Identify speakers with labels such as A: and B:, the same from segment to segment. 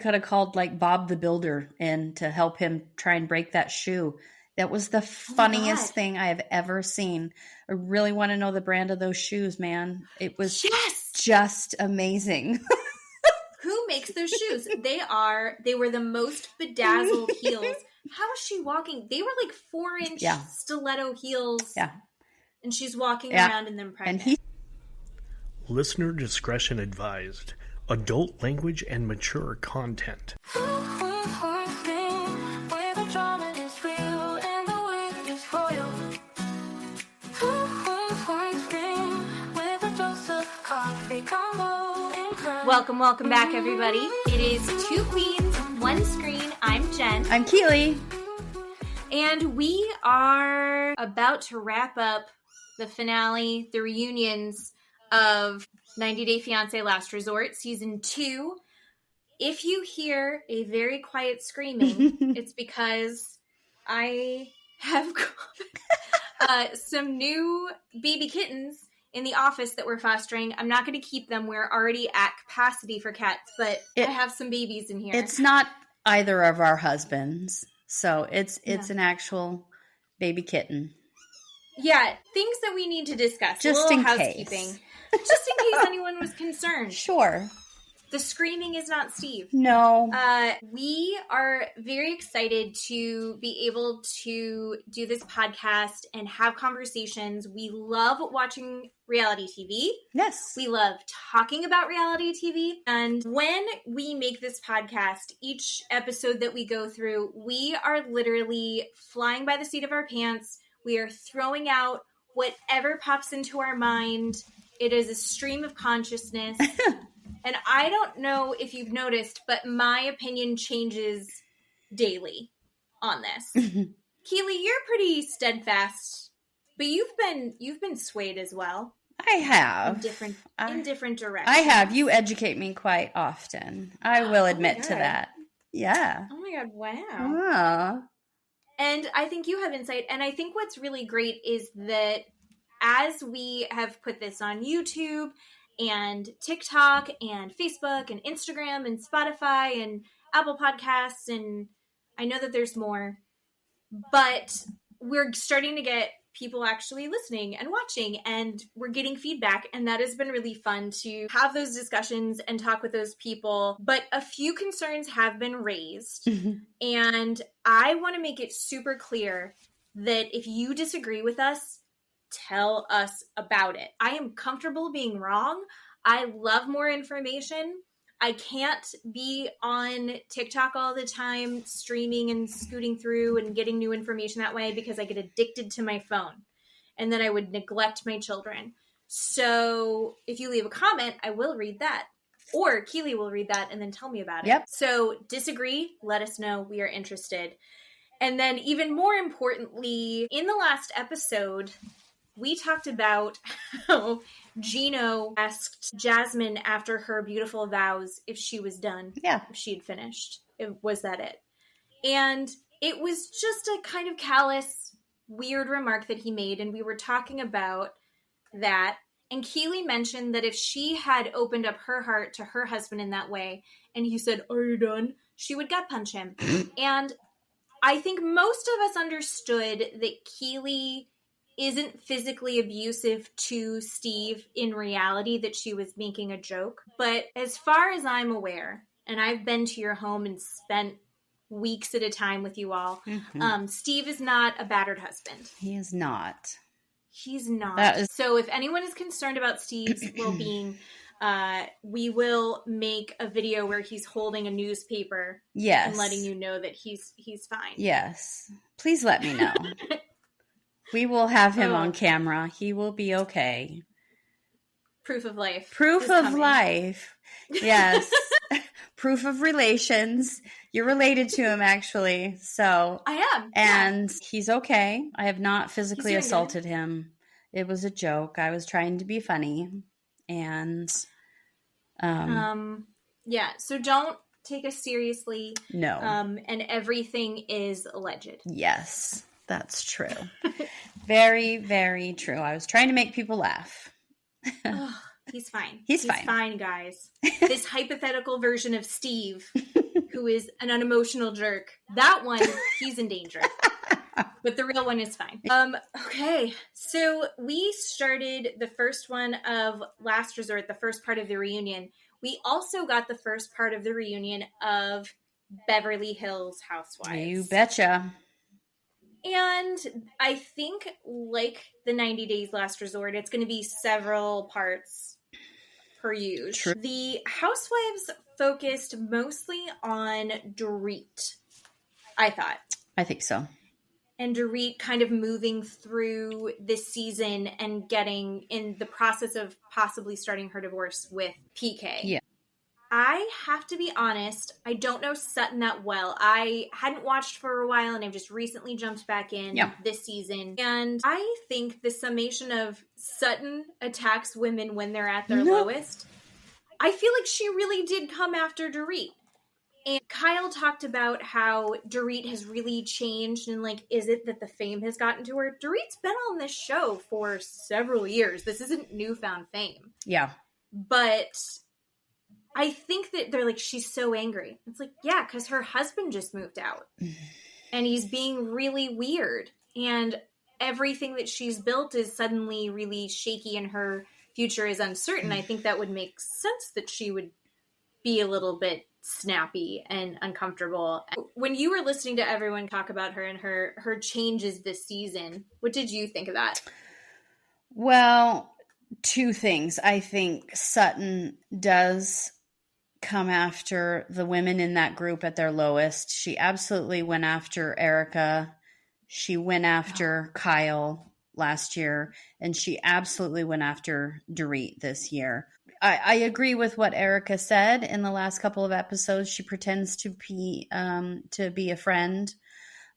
A: Could have called like Bob the Builder in to help him try and break that shoe. That was the funniest thing I have ever seen. I really want to know the brand of those shoes, man. It was just amazing.
B: Who makes those shoes? They were the most bedazzled heels. How is she walking? They were like 4-inch stiletto heels.
A: Yeah.
B: And she's walking around in them pregnant.
C: Listener discretion advised. Adult language and mature content.
B: Welcome back, everybody. It is Two Queens, One Screen. I'm Jen.
A: I'm Keeley.
B: And we are about to wrap up the finale, the reunions of 90 Day Fiancé Last Resort, Season 2. If you hear a very quiet screaming, it's because I have some new baby kittens in the office that we're fostering. I'm not going to keep them. We're already at capacity for cats, but I have some babies in here.
A: It's not either of our husbands, so it's an actual baby kitten.
B: Yeah, things that we need to discuss.
A: Just in
B: housekeeping.
A: case.
B: Just in case anyone was concerned.
A: Sure.
B: The screaming is not Steve.
A: No.
B: We are very excited to be able to do this podcast and have conversations. We love watching reality TV.
A: Yes.
B: We love talking about reality TV. And when we make this podcast, each episode that we go through, we are literally flying by the seat of our pants. We are throwing out whatever pops into our mind. It is a stream of consciousness. And I don't know if you've noticed, but my opinion changes daily on this. Keeley, you're pretty steadfast, but you've been swayed as well.
A: I have.
B: In different directions.
A: I have. You educate me quite often. I will admit to that. Yeah.
B: Oh my God, wow.
A: Ah.
B: And I think you have insight. And I think what's really great is that as we have put this on YouTube and TikTok and Facebook and Instagram and Spotify and Apple Podcasts, and I know that there's more, but we're starting to get people actually listening and watching, and we're getting feedback, and that has been really fun to have those discussions and talk with those people. But a few concerns have been raised, and I want to make it super clear that if you disagree with us, tell us about it. I am comfortable being wrong. I love more information. I can't be on TikTok all the time, streaming and scooting through and getting new information that way, because I get addicted to my phone and then I would neglect my children. So if you leave a comment, I will read that. Or Keeley will read that and then tell me about it.
A: Yep.
B: So disagree, let us know. We are interested. And then even more importantly, in the last episode, we talked about how Gino asked Jasmine after her beautiful vows if she was done.
A: Yeah.
B: If she had finished. Was that it? And it was just a kind of callous, weird remark that he made. And we were talking about that. And Keeley mentioned that if she had opened up her heart to her husband in that way, and he said, "Are you done?" she would gut punch him. And I think most of us understood that Keeley isn't physically abusive to Steve in reality, that she was making a joke. But as far as I'm aware, and I've been to your home and spent weeks at a time with you all, Steve is not a battered husband.
A: He is not.
B: He's not. So if anyone is concerned about Steve's well-being, we will make a video where he's holding a newspaper and letting you know that he's fine.
A: Yes. Please let me know. We will have him on camera. He will be okay.
B: Proof of life.
A: Proof of life. Yes. Proof of relations. You're related to him, actually. So
B: I am.
A: And he's okay. I have not physically assaulted him. It was a joke. I was trying to be funny. And
B: yeah, so don't take us seriously.
A: No.
B: And everything is alleged.
A: Yes. That's true. Very, very true. I was trying to make people laugh.
B: He's fine.
A: He's fine.
B: He's fine, guys. This hypothetical version of Steve who is an unemotional jerk. That one, he's in danger. But the real one is fine. Okay, so we started the first one of Last Resort, the first part of the reunion. We also got the first part of the reunion of Beverly Hills Housewives.
A: You betcha.
B: And I think, like the 90 Days Last Resort, it's going to be several parts per use.
A: True.
B: The Housewives focused mostly on Dorit, I thought.
A: I think so.
B: And Dorit kind of moving through this season and getting in the process of possibly starting her divorce with PK.
A: Yeah.
B: I have to be honest, I don't know Sutton that well. I hadn't watched for a while and I've just recently jumped back in this season. And I think the summation of Sutton attacks women when they're at their lowest, I feel like she really did come after Dorit. And Kyle talked about how Dorit has really changed and, like, is it that the fame has gotten to her? Dorit's been on this show for several years. This isn't newfound fame.
A: Yeah.
B: But I think that they're like, she's so angry. It's like, yeah, because her husband just moved out. And he's being really weird. And everything that she's built is suddenly really shaky and her future is uncertain. I think that would make sense that she would be a little bit snappy and uncomfortable. When you were listening to everyone talk about her and her changes this season, what did you think of that?
A: Well, two things. I think Sutton does come after the women in that group at their lowest. She absolutely went after Erica. She went after Kyle last year, and she absolutely went after Dorit this year. I agree with what Erica said in the last couple of episodes. She pretends to be a friend,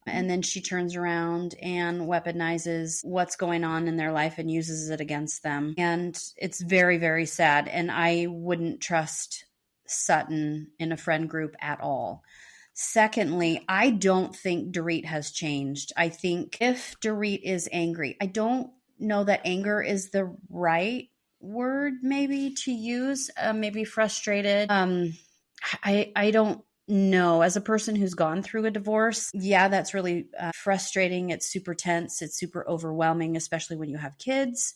A: and then she turns around and weaponizes what's going on in their life and uses it against them. And it's very, very sad. And I wouldn't trust Sutton in a friend group at all. Secondly, I don't think Dorit has changed. I think if Dorit is angry, I don't know that anger is the right word maybe to use. Maybe frustrated. I don't know. As a person who's gone through a divorce, yeah, that's really frustrating. It's super tense. It's super overwhelming, especially when you have kids,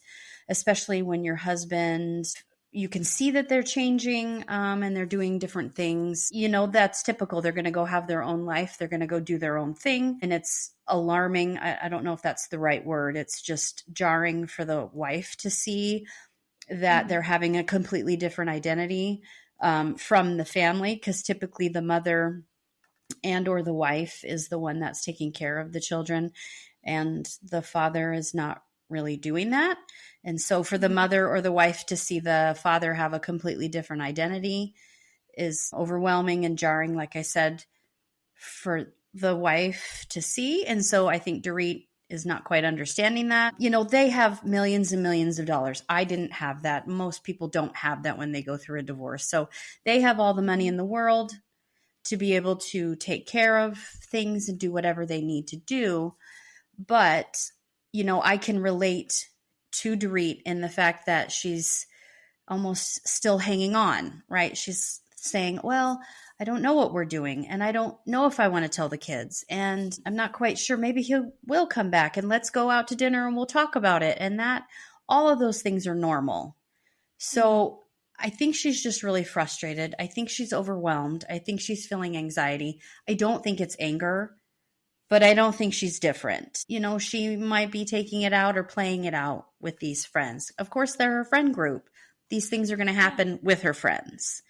A: especially when your husband, you can see that they're changing and they're doing different things. You know, that's typical. They're going to go have their own life. They're going to go do their own thing. And it's alarming. I don't know if that's the right word. It's just jarring for the wife to see that they're having a completely different identity from the family, because typically the mother and or the wife is the one that's taking care of the children, and the father is not really doing that. And so for the mother or the wife to see the father have a completely different identity is overwhelming and jarring, like I said, for the wife to see. And so I think Dorit is not quite understanding that. You know, they have millions and millions of dollars. I didn't have that. Most people don't have that when they go through a divorce. So they have all the money in the world to be able to take care of things and do whatever they need to do. But, you know, I can relate to Dorit in the fact that she's almost still hanging on, right? She's saying, well, I don't know what we're doing, and I don't know if I want to tell the kids, and I'm not quite sure. Maybe he will come back and let's go out to dinner and we'll talk about it. And that all of those things are normal. So I think she's just really frustrated. I think she's overwhelmed. I think she's feeling anxiety. I don't think it's anger, but I don't think she's different. You know, she might be taking it out or playing it out with these friends. Of course, they're her friend group. These things are going to happen with her friends.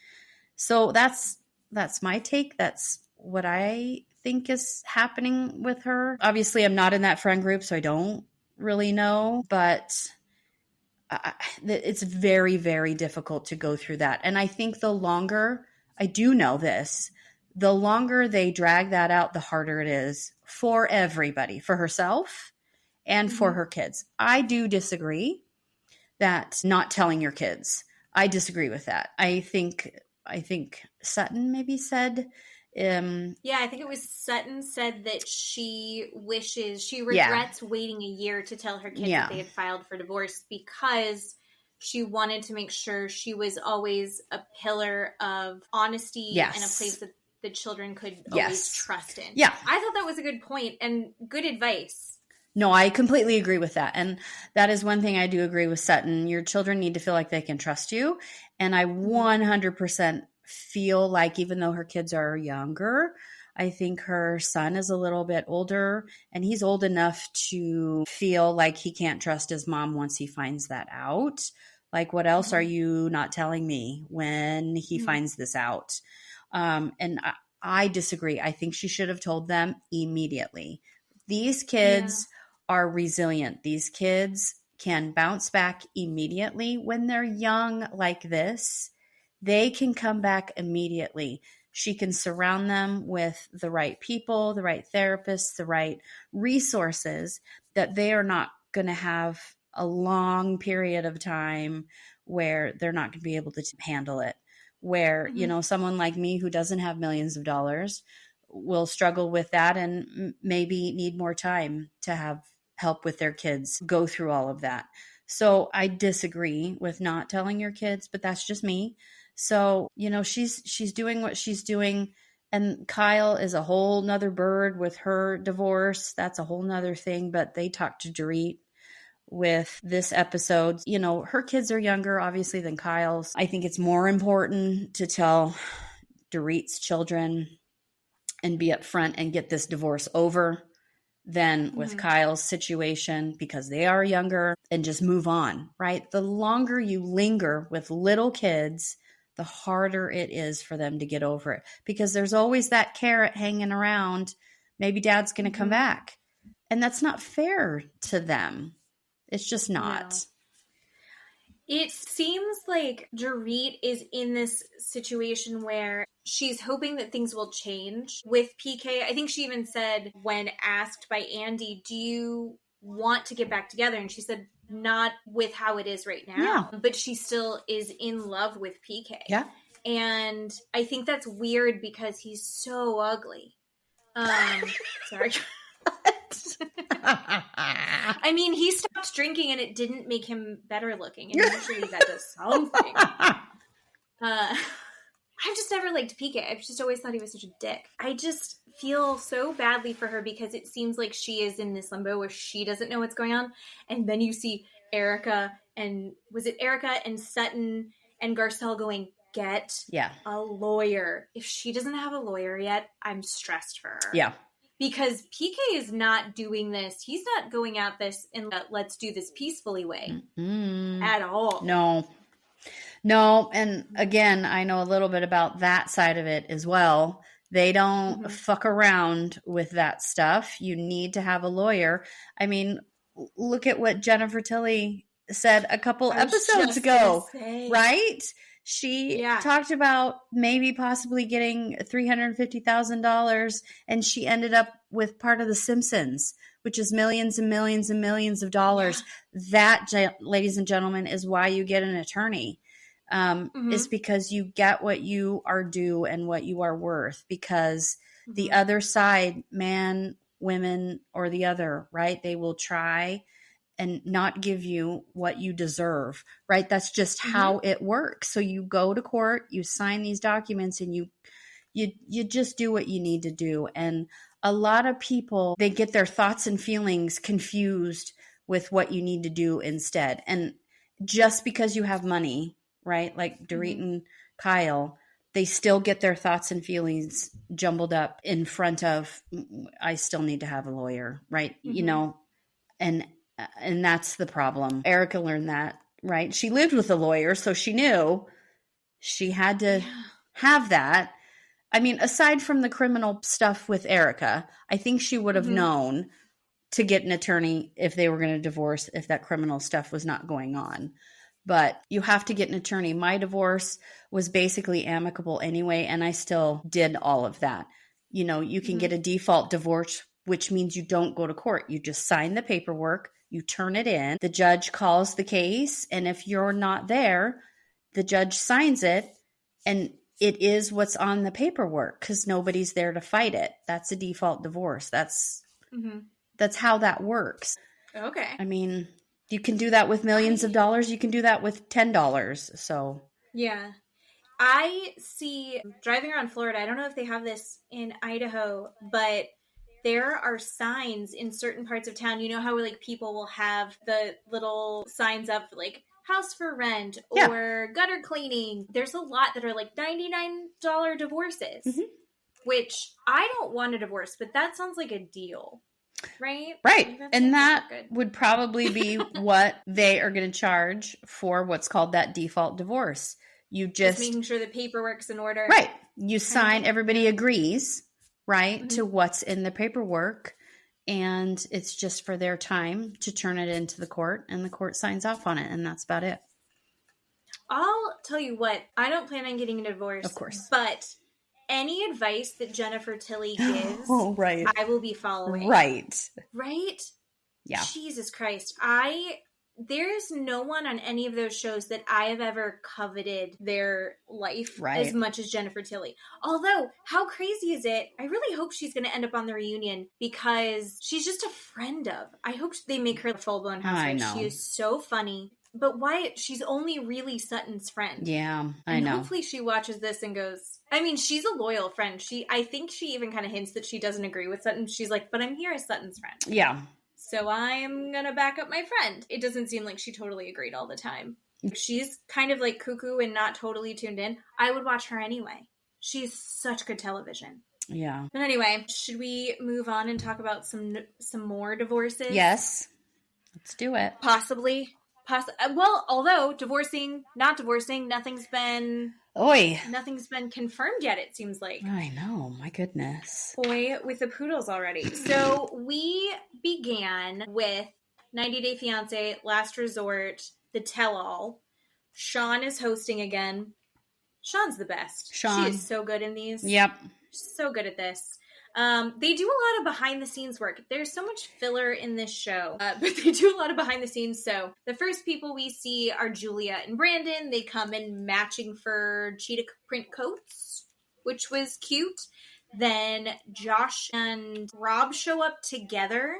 A: So that's my take. That's what I think is happening with her. Obviously, I'm not in that friend group, so I don't really know. But it's very, very difficult to go through that. And I think the longer, I do know this, the longer they drag that out, the harder it is for everybody, for herself and for her kids. I do disagree that not telling your kids. I disagree with that. I think Sutton maybe said.
B: Yeah, I think it was Sutton said that she regrets waiting a year to tell her kids that they had filed for divorce because she wanted to make sure she was always a pillar of honesty and a place that the children could
A: Yes.
B: always trust in.
A: Yeah.
B: I thought that was a good point and good advice.
A: No, I completely agree with that. And that is one thing I do agree with Sutton. Your children need to feel like they can trust you. And I 100% feel like, even though her kids are younger, I think her son is a little bit older, and he's old enough to feel like he can't trust his mom once he finds that out. Like, what else are you not telling me when he finds this out? And I disagree. I think she should have told them immediately. These kids are resilient. These kids can bounce back immediately when they're young like this. They can come back immediately. She can surround them with the right people, the right therapists, the right resources, that they are not going to have a long period of time where they're not going to be able to handle it. Where, you know, someone like me who doesn't have millions of dollars will struggle with that and maybe need more time to have help with their kids go through all of that. So I disagree with not telling your kids, but that's just me. So, you know, she's doing what she's doing. And Kyle is a whole nother bird with her divorce. That's a whole nother thing. But they talked to Dorit with this episode. You know, her kids are younger, obviously, than Kyle's. I think it's more important to tell Dorit's children and be upfront and get this divorce over than with Kyle's situation, because they are younger, and just move on, right? The longer you linger with little kids, the harder it is for them to get over it, because there's always that carrot hanging around. Maybe dad's going to come back. And that's not fair to them. It's just not.
B: No. It seems like Dorit is in this situation where she's hoping that things will change with PK. I think she even said, when asked by Andy, do you want to get back together? And she said, not with how it is right now, but she still is in love with PK.
A: Yeah.
B: And I think that's weird because he's so ugly. Sorry. I mean, he stopped drinking and it didn't make him better looking. And usually that does something. I've just never liked PK. I've just always thought he was such a dick. I just feel so badly for her because it seems like she is in this limbo where she doesn't know what's going on. And then you see Erica and Sutton and Garcelle going, get a lawyer. If she doesn't have a lawyer yet, I'm stressed for her. Yeah. Because PK is not doing this. He's not going at this in a let's do this peacefully way at all.
A: No. And again, I know a little bit about that side of it as well. They don't fuck around with that stuff. You need to have a lawyer. I mean, look at what Jennifer Tilly said a couple episodes ago, right? She talked about maybe possibly getting $350,000, and she ended up with part of The Simpsons, which is millions and millions and millions of dollars. That, ladies and gentlemen, is why you get an attorney. Is because you get what you are due and what you are worth, because the other side, man, women, or the other, right? They will try and not give you what you deserve, right? That's just how it works. So you go to court, you sign these documents, and you just do what you need to do. And a lot of people, they get their thoughts and feelings confused with what you need to do instead. And just because you have money, right? Like Dorit and Kyle, they still get their thoughts and feelings jumbled up in front of, I still need to have a lawyer, right? You know, and that's the problem. Erica learned that, right? She lived with a lawyer, so she knew she had to have that. I mean, aside from the criminal stuff with Erica, I think she would have known to get an attorney if they were going to divorce, if that criminal stuff was not going on. But you have to get an attorney. My divorce was basically amicable anyway, and I still did all of that. You know, you can get a default divorce, which means you don't go to court. You just sign the paperwork, you turn it in, the judge calls the case, and if you're not there, the judge signs it, and it is what's on the paperwork because nobody's there to fight it. That's a default divorce. That's how that works.
B: Okay.
A: I mean, you can do that with millions of dollars. You can do that with $10. So
B: yeah, I see driving around Florida, I don't know if they have this in Idaho, but there are signs in certain parts of town. You know how like people will have the little signs up like house for rent or gutter cleaning. There's a lot that are like $99 divorces, which I don't want a divorce, but that sounds like a deal. Right?
A: Right. And that would probably be what they are going to charge for what's called that default divorce. You just
B: making sure the paperwork's in order.
A: Right. You sign, everybody agrees, right, to what's in the paperwork. And it's just for their time to turn it into the court, and the court signs off on it. And that's about it.
B: I'll tell you what, I don't plan on getting a divorce. Of
A: course.
B: But any advice that Jennifer Tilly gives,
A: right.
B: I will be following.
A: Right.
B: Right?
A: Yeah.
B: Jesus Christ. There's no one on any of those shows that I have ever coveted their life as much as Jennifer Tilly. Although, how crazy is it? I really hope she's going to end up on the reunion because she's just a friend of. I hope they make her the full-blown housewife.
A: I know.
B: She is so funny. But Wyatt, she's only really Sutton's friend.
A: Yeah, I know.
B: Hopefully she watches this and goes, I mean, she's a loyal friend. I think she even kind of hints that she doesn't agree with Sutton. She's like, but I'm here as Sutton's friend.
A: Yeah.
B: So I'm going to back up my friend. It doesn't seem like she totally agreed all the time. She's kind of like cuckoo and not totally tuned in. I would watch her anyway. She's such good television.
A: Yeah.
B: But anyway, should we move on and talk about some more divorces?
A: Yes. Let's do it.
B: Possibly. Well, although not divorcing, nothing's been confirmed yet, it seems like.
A: I know, my goodness.
B: Boy with the poodles already. So we began with 90 Day Fiancé, Last Resort, The Tell-All. Sean is hosting again. Sean's the best. She is so good in these.
A: Yep.
B: She's so good at this. They do a lot of behind the scenes work. There's so much filler in this show, but they do a lot of behind the scenes. So the first people we see are Julia and Brandon. They come in matching for cheetah print coats, which was cute. Then Josh and Rob show up together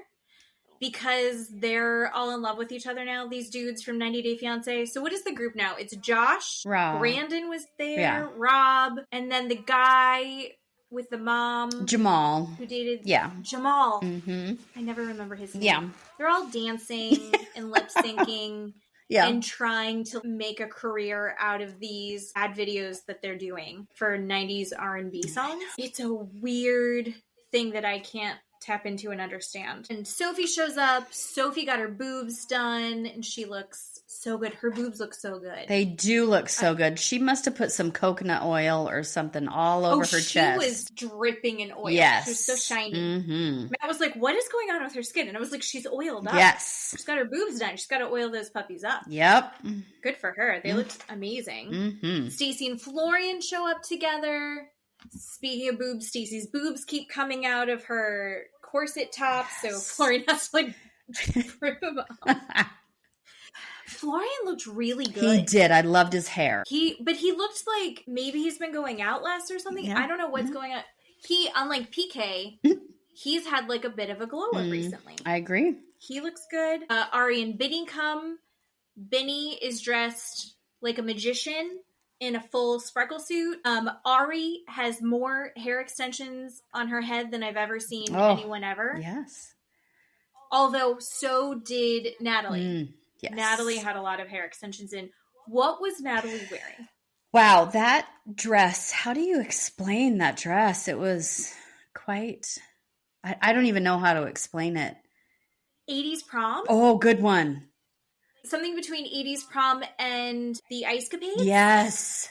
B: because they're all in love with each other now, these dudes from 90 Day Fiancé. So what is the group now? It's Josh,
A: Rob.
B: Brandon was there, Rob, and then the guy with the mom.
A: Jamal.
B: Who dated
A: Jamal.
B: Mm-hmm. I never remember his name.
A: Yeah.
B: They're all dancing and lip syncing and trying to make a career out of these ad videos that they're doing for 90s R&B songs. It's a weird thing that I can't tap into and understand. And Sophie shows up. Sophie got her boobs done and she looks so good. Her boobs look so good.
A: They do look so good. She must have put some coconut oil or something all over her chest.
B: She was dripping in oil.
A: Yes.
B: She was so shiny.
A: Mm-hmm.
B: Matt was like, what is going on with her skin? And I was like, she's oiled up.
A: Yes.
B: She's got her boobs done. She's got to oil those puppies up.
A: Yep.
B: Good for her. They looked amazing.
A: Mm-hmm.
B: Stacey and Florian show up together. Speaking of boobs, Stacey's boobs keep coming out of her corset top. So Florian has to like rip them off. Florian looked really good.
A: He did. I loved his hair.
B: But he looked like maybe he's been going out less or something.
A: Yeah.
B: I don't know what's going on. He, unlike PK, he's had like a bit of a glow up recently.
A: I agree.
B: He looks good. Ari and Bini come. Bini is dressed like a magician in a full sparkle suit. Ari has more hair extensions on her head than I've ever seen anyone ever.
A: Yes.
B: Although so did Natalie.
A: Yes.
B: Natalie had a lot of hair extensions in. What was Natalie wearing?
A: Wow, that dress. How do you explain that dress? It was quite... I don't even know how to explain it.
B: 80s prom?
A: Oh, good one.
B: Something between 80s prom and the Ice Capades?
A: Yes.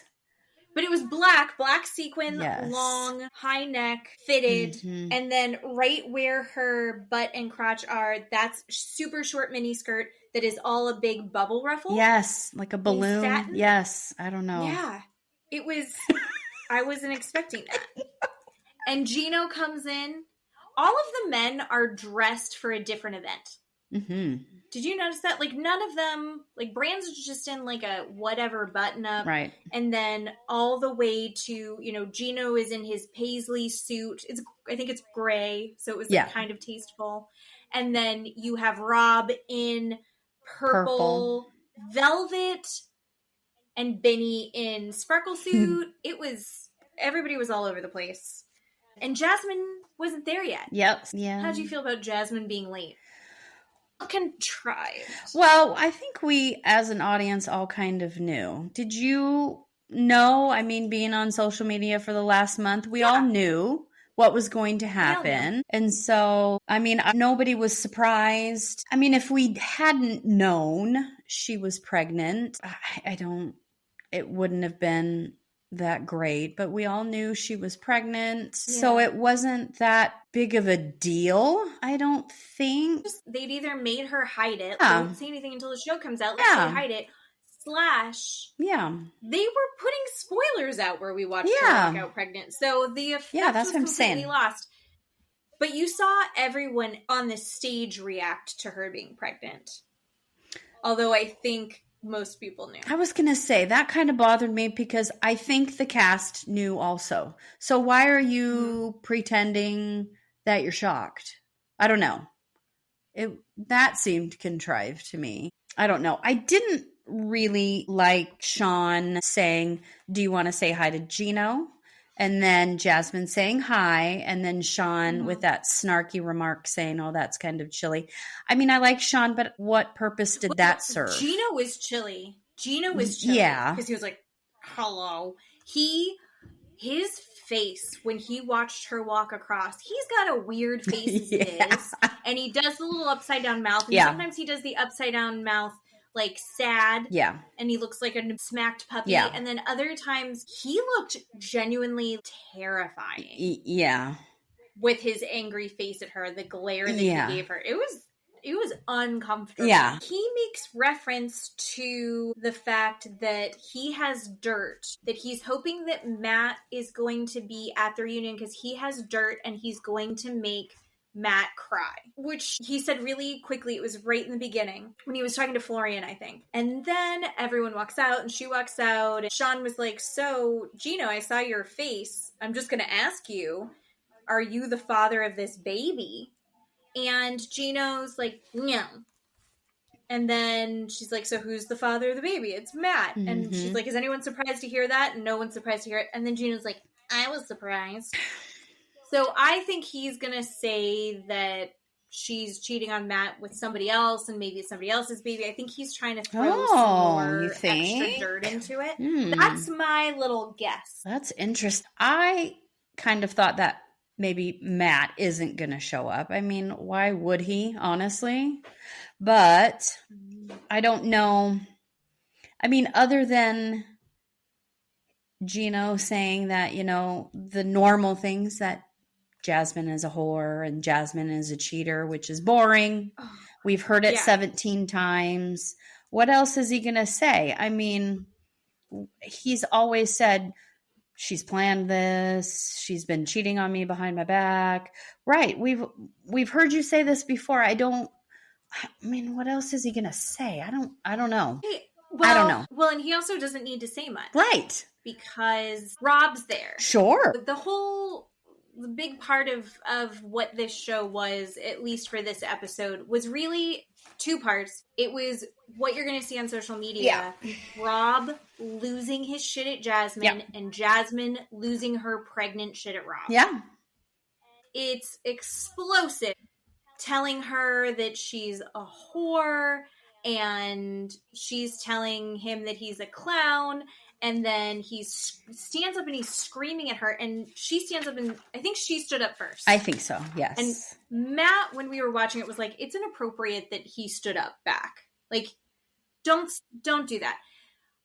B: But it was black sequin, long, high neck, fitted, and then right where her butt and crotch are, that's super short mini skirt that is all a big bubble ruffle.
A: Yes, like a balloon. Yes, I don't know.
B: Yeah, it was, I wasn't expecting that. And Gino comes in. All of the men are dressed for a different event. Mm-hmm. Did you notice that? Like, none of them, like, Brand's just in, like, a whatever button-up.
A: Right.
B: And then all the way to, Gino is in his paisley suit. I think it's gray, so it was like, kind of tasteful. And then you have Rob in purple velvet and Bini in sparkle suit. Everybody was all over the place. And Jasmine wasn't there yet.
A: Yep. Yeah.
B: How'd you feel about Jasmine being late? Contrived.
A: Well, I think we, as an audience, all kind of knew. Did you know? I mean, being on social media for the last month, we all knew what was going to happen. And so, I mean, nobody was surprised. I mean, if we hadn't known she was pregnant, it wouldn't have been that great, but we all knew she was pregnant. Yeah. So it wasn't that big of a deal, I don't think.
B: They'd either made her hide it, don't say anything until the show comes out, let her hide it, / they were putting spoilers out where we watched her walk out pregnant. So the effect was completely lost. But you saw everyone on the stage react to her being pregnant. Although I think most people knew.
A: I was going to say, that kind of bothered me because I think the cast knew also. So why are you pretending that you're shocked? I don't know. That seemed contrived to me. I don't know. I didn't really like Sean saying, do you want to say hi to Gino? And then Jasmine saying hi, and then Sean with that snarky remark saying, oh, that's kind of chilly. I mean, I like Sean, but what purpose did that serve?
B: Gino was chilly.
A: Yeah.
B: Because he was like, hello. His face, when he watched her walk across, he's got a weird face as it is. And he does the little upside down mouth. And sometimes he does the upside down mouth like sad. Yeah. And he looks like a smacked puppy. Yeah. And then other times he looked genuinely terrifying.
A: Yeah.
B: With his angry face at her, the glare that he gave her. It was uncomfortable.
A: Yeah.
B: He makes reference to the fact that he has dirt, that he's hoping that Matt is going to be at the reunion because he has dirt and he's going to make Matt cry, which he said really quickly. It was right in the beginning when he was talking to Florian, I think. And then everyone walks out and she walks out and Sean was like, so Gino, I saw your face. I'm just going to ask you, are you the father of this baby? And Gino's like, no. And then she's like, so who's the father of the baby? It's Matt. Mm-hmm. And she's like, is anyone surprised to hear that? And no one's surprised to hear it. And then Gino's like, I was surprised. So I think he's going to say that she's cheating on Matt with somebody else and maybe it's somebody else's baby. I think he's trying to throw some more extra dirt into it. That's my little guess.
A: That's interesting. I kind of thought that maybe Matt isn't going to show up. I mean, why would he, honestly? But I don't know. I mean, other than Gino saying that, you know, the normal things that Jasmine is a whore and Jasmine is a cheater, which is boring. We've heard it 17 times. What else is he going to say? I mean, he's always said, she's planned this. She's been cheating on me behind my back. Right. We've heard you say this before. I mean, what else is he going to say? I don't know. I don't know.
B: Well, and he also doesn't need to say much.
A: Right.
B: Because Rob's there.
A: Sure.
B: The big part of what this show was, at least for this episode, was really two parts. It was what you're going to see on social media. Yeah. Rob losing his shit at Jasmine and Jasmine losing her pregnant shit at Rob.
A: Yeah.
B: It's explosive. Telling her that she's a whore and she's telling him that he's a clown. And then he stands up and he's screaming at her. And she stands up and I think she stood up first.
A: I think so, yes.
B: And Matt, when we were watching it, was like, it's inappropriate that he stood up back. Like, don't do that.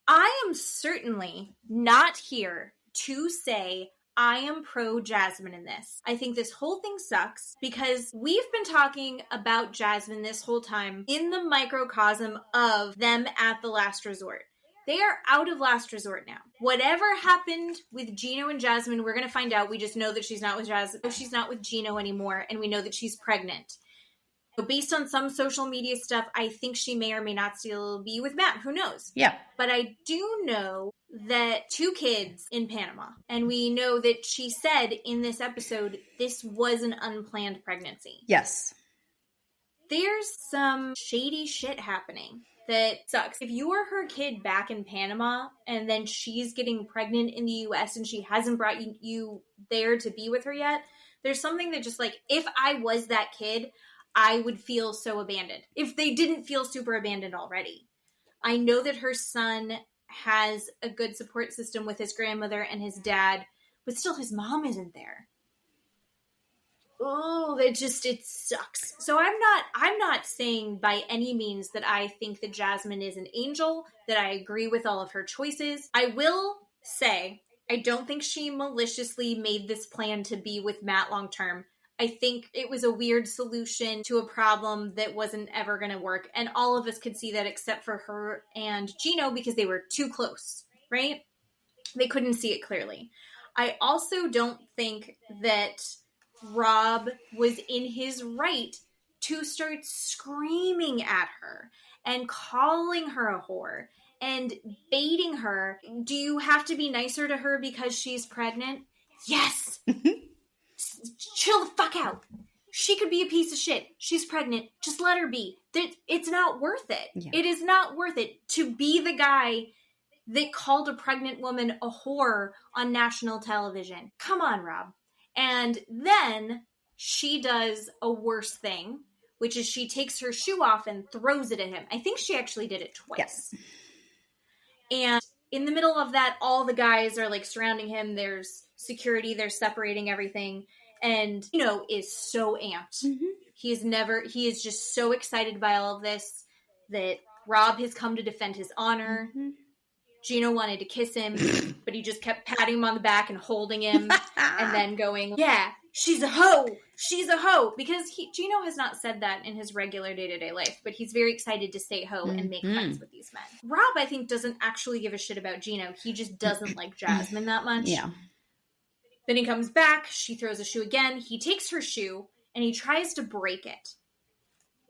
B: I am certainly not here to say I am pro Jasmine in this. I think this whole thing sucks because we've been talking about Jasmine this whole time in the microcosm of them at the last resort. They are out of last resort now. Whatever happened with Gino and Jasmine, we're going to find out. We just know that she's not with Jasmine. She's not with Gino anymore, and we know that she's pregnant. So based on some social media stuff, I think she may or may not still be with Matt. Who knows?
A: Yeah.
B: But I do know that 2 kids in Panama. And we know that she said in this episode, this was an unplanned pregnancy.
A: Yes.
B: There's some shady shit happening that sucks. If you are her kid back in Panama and then she's getting pregnant in the US and she hasn't brought you there to be with her yet, there's something that just like, if I was that kid, I would feel so abandoned. If they didn't feel super abandoned already. I know that her son has a good support system with his grandmother and his dad, but still his mom isn't there. Oh, it sucks. So I'm not saying by any means that I think that Jasmine is an angel, that I agree with all of her choices. I will say, I don't think she maliciously made this plan to be with Matt long term. I think it was a weird solution to a problem that wasn't ever going to work. And all of us could see that except for her and Gino because they were too close, right? They couldn't see it clearly. I also don't think that Rob was in his right to start screaming at her and calling her a whore and baiting her. Do you have to be nicer to her because she's pregnant? Yes. Chill the fuck out. She could be a piece of shit. She's pregnant. Just let her be. It's not worth it. Yeah. It is not worth it to be the guy that called a pregnant woman a whore on national television. Come on, Rob. And then she does a worse thing, which is she takes her shoe off and throws it at him. I think she actually did it twice. Yes. And in the middle of that, all the guys are like surrounding him. There's security. They're separating everything. And Gino is so amped. Mm-hmm. He is just so excited by all of this that Rob has come to defend his honor. Mm-hmm. Gino wanted to kiss him, but he just kept patting him on the back and holding him and then going, yeah, she's a hoe. She's a hoe. Because Gino has not said that in his regular day-to-day life, but he's very excited to say hoe and make friends with these men. Rob, I think, doesn't actually give a shit about Gino. He just doesn't like Jasmine that much. Yeah. Then he comes back. She throws a shoe again. He takes her shoe and he tries to break it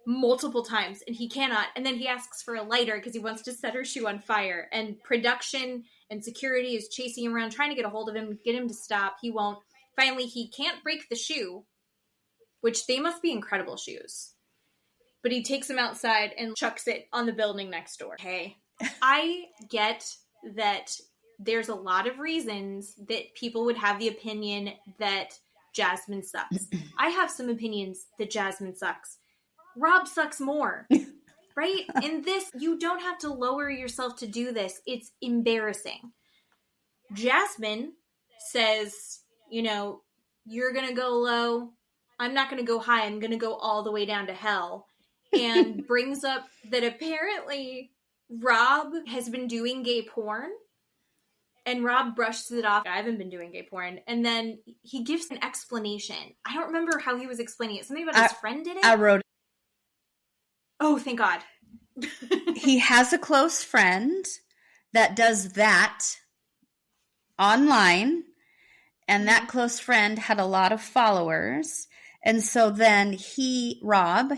B: multiple times and he cannot. And then he asks for a lighter because he wants to set her shoe on fire. And production and security is chasing him around, trying to get a hold of him, get him to stop. He won't. Finally, he can't break the shoe, which they must be incredible shoes. But he takes him outside and chucks it on the building next door. Okay. I get that there's a lot of reasons that people would have the opinion that Jasmine sucks. I have some opinions that Jasmine sucks. Rob sucks more, right? In this, you don't have to lower yourself to do this. It's embarrassing. Jasmine says, you're going to go low. I'm not going to go high. I'm going to go all the way down to hell. And brings up that apparently Rob has been doing gay porn. And Rob brushes it off. I haven't been doing gay porn. And then he gives an explanation. I don't remember how he was explaining it. Something about his friend did it?
A: I wrote it.
B: Oh, thank God.
A: He has a close friend that does that online. And that close friend had a lot of followers. And so then Rob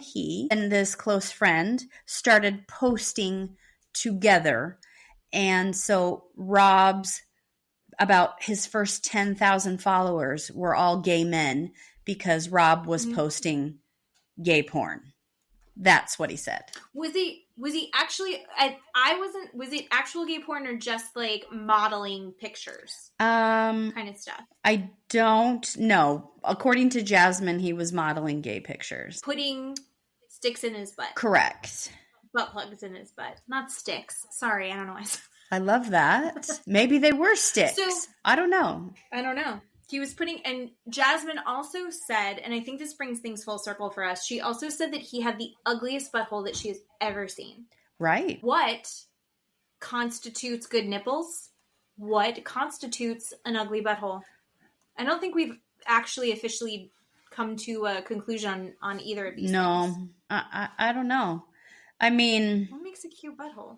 A: and this close friend started posting together. And so about his first 10,000 followers were all gay men because Rob was posting gay porn. That's what he said.
B: Was he actually, was it actual gay porn or just like modeling pictures? Kind of stuff.
A: I don't know. According to Jasmine, he was modeling gay pictures.
B: Putting sticks in his butt.
A: Correct.
B: Butt plugs in his butt. Not sticks. Sorry, I don't know why I said that.
A: I love that. Maybe they were sticks. So, I don't know.
B: He was and Jasmine also said, and I think this brings things full circle for us, she also said that he had the ugliest butthole that she has ever seen.
A: Right.
B: What constitutes good nipples? What constitutes an ugly butthole? I don't think we've actually officially come to a conclusion on either of these things.
A: I don't know. I mean...
B: What makes a cute butthole?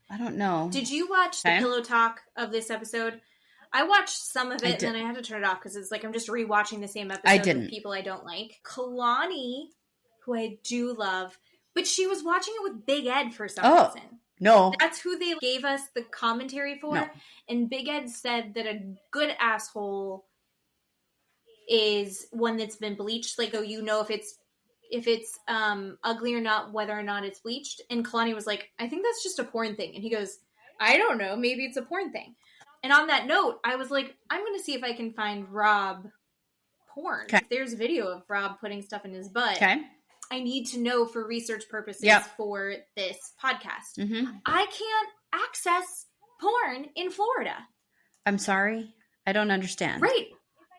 A: I don't know.
B: Did you watch the pillow talk of this episode? I watched some of it and then I had to turn it off because it's like I'm just rewatching the same episode with people I don't like. Kalani, who I do love, but she was watching it with Big Ed for some reason.
A: No.
B: That's who they gave us the commentary for. No. And Big Ed said that a good asshole is one that's been bleached. Like, if it's if it's ugly or not, whether or not it's bleached. And Kalani was like, I think that's just a porn thing. And he goes, I don't know, maybe it's a porn thing. And on that note, I was like, I'm going to see if I can find Rob porn.
A: Okay.
B: If there's a video of Rob putting stuff in his butt.
A: Okay.
B: I need to know for research purposes for this podcast.
A: Mm-hmm.
B: I can't access porn in Florida.
A: I'm sorry. I don't understand.
B: Right.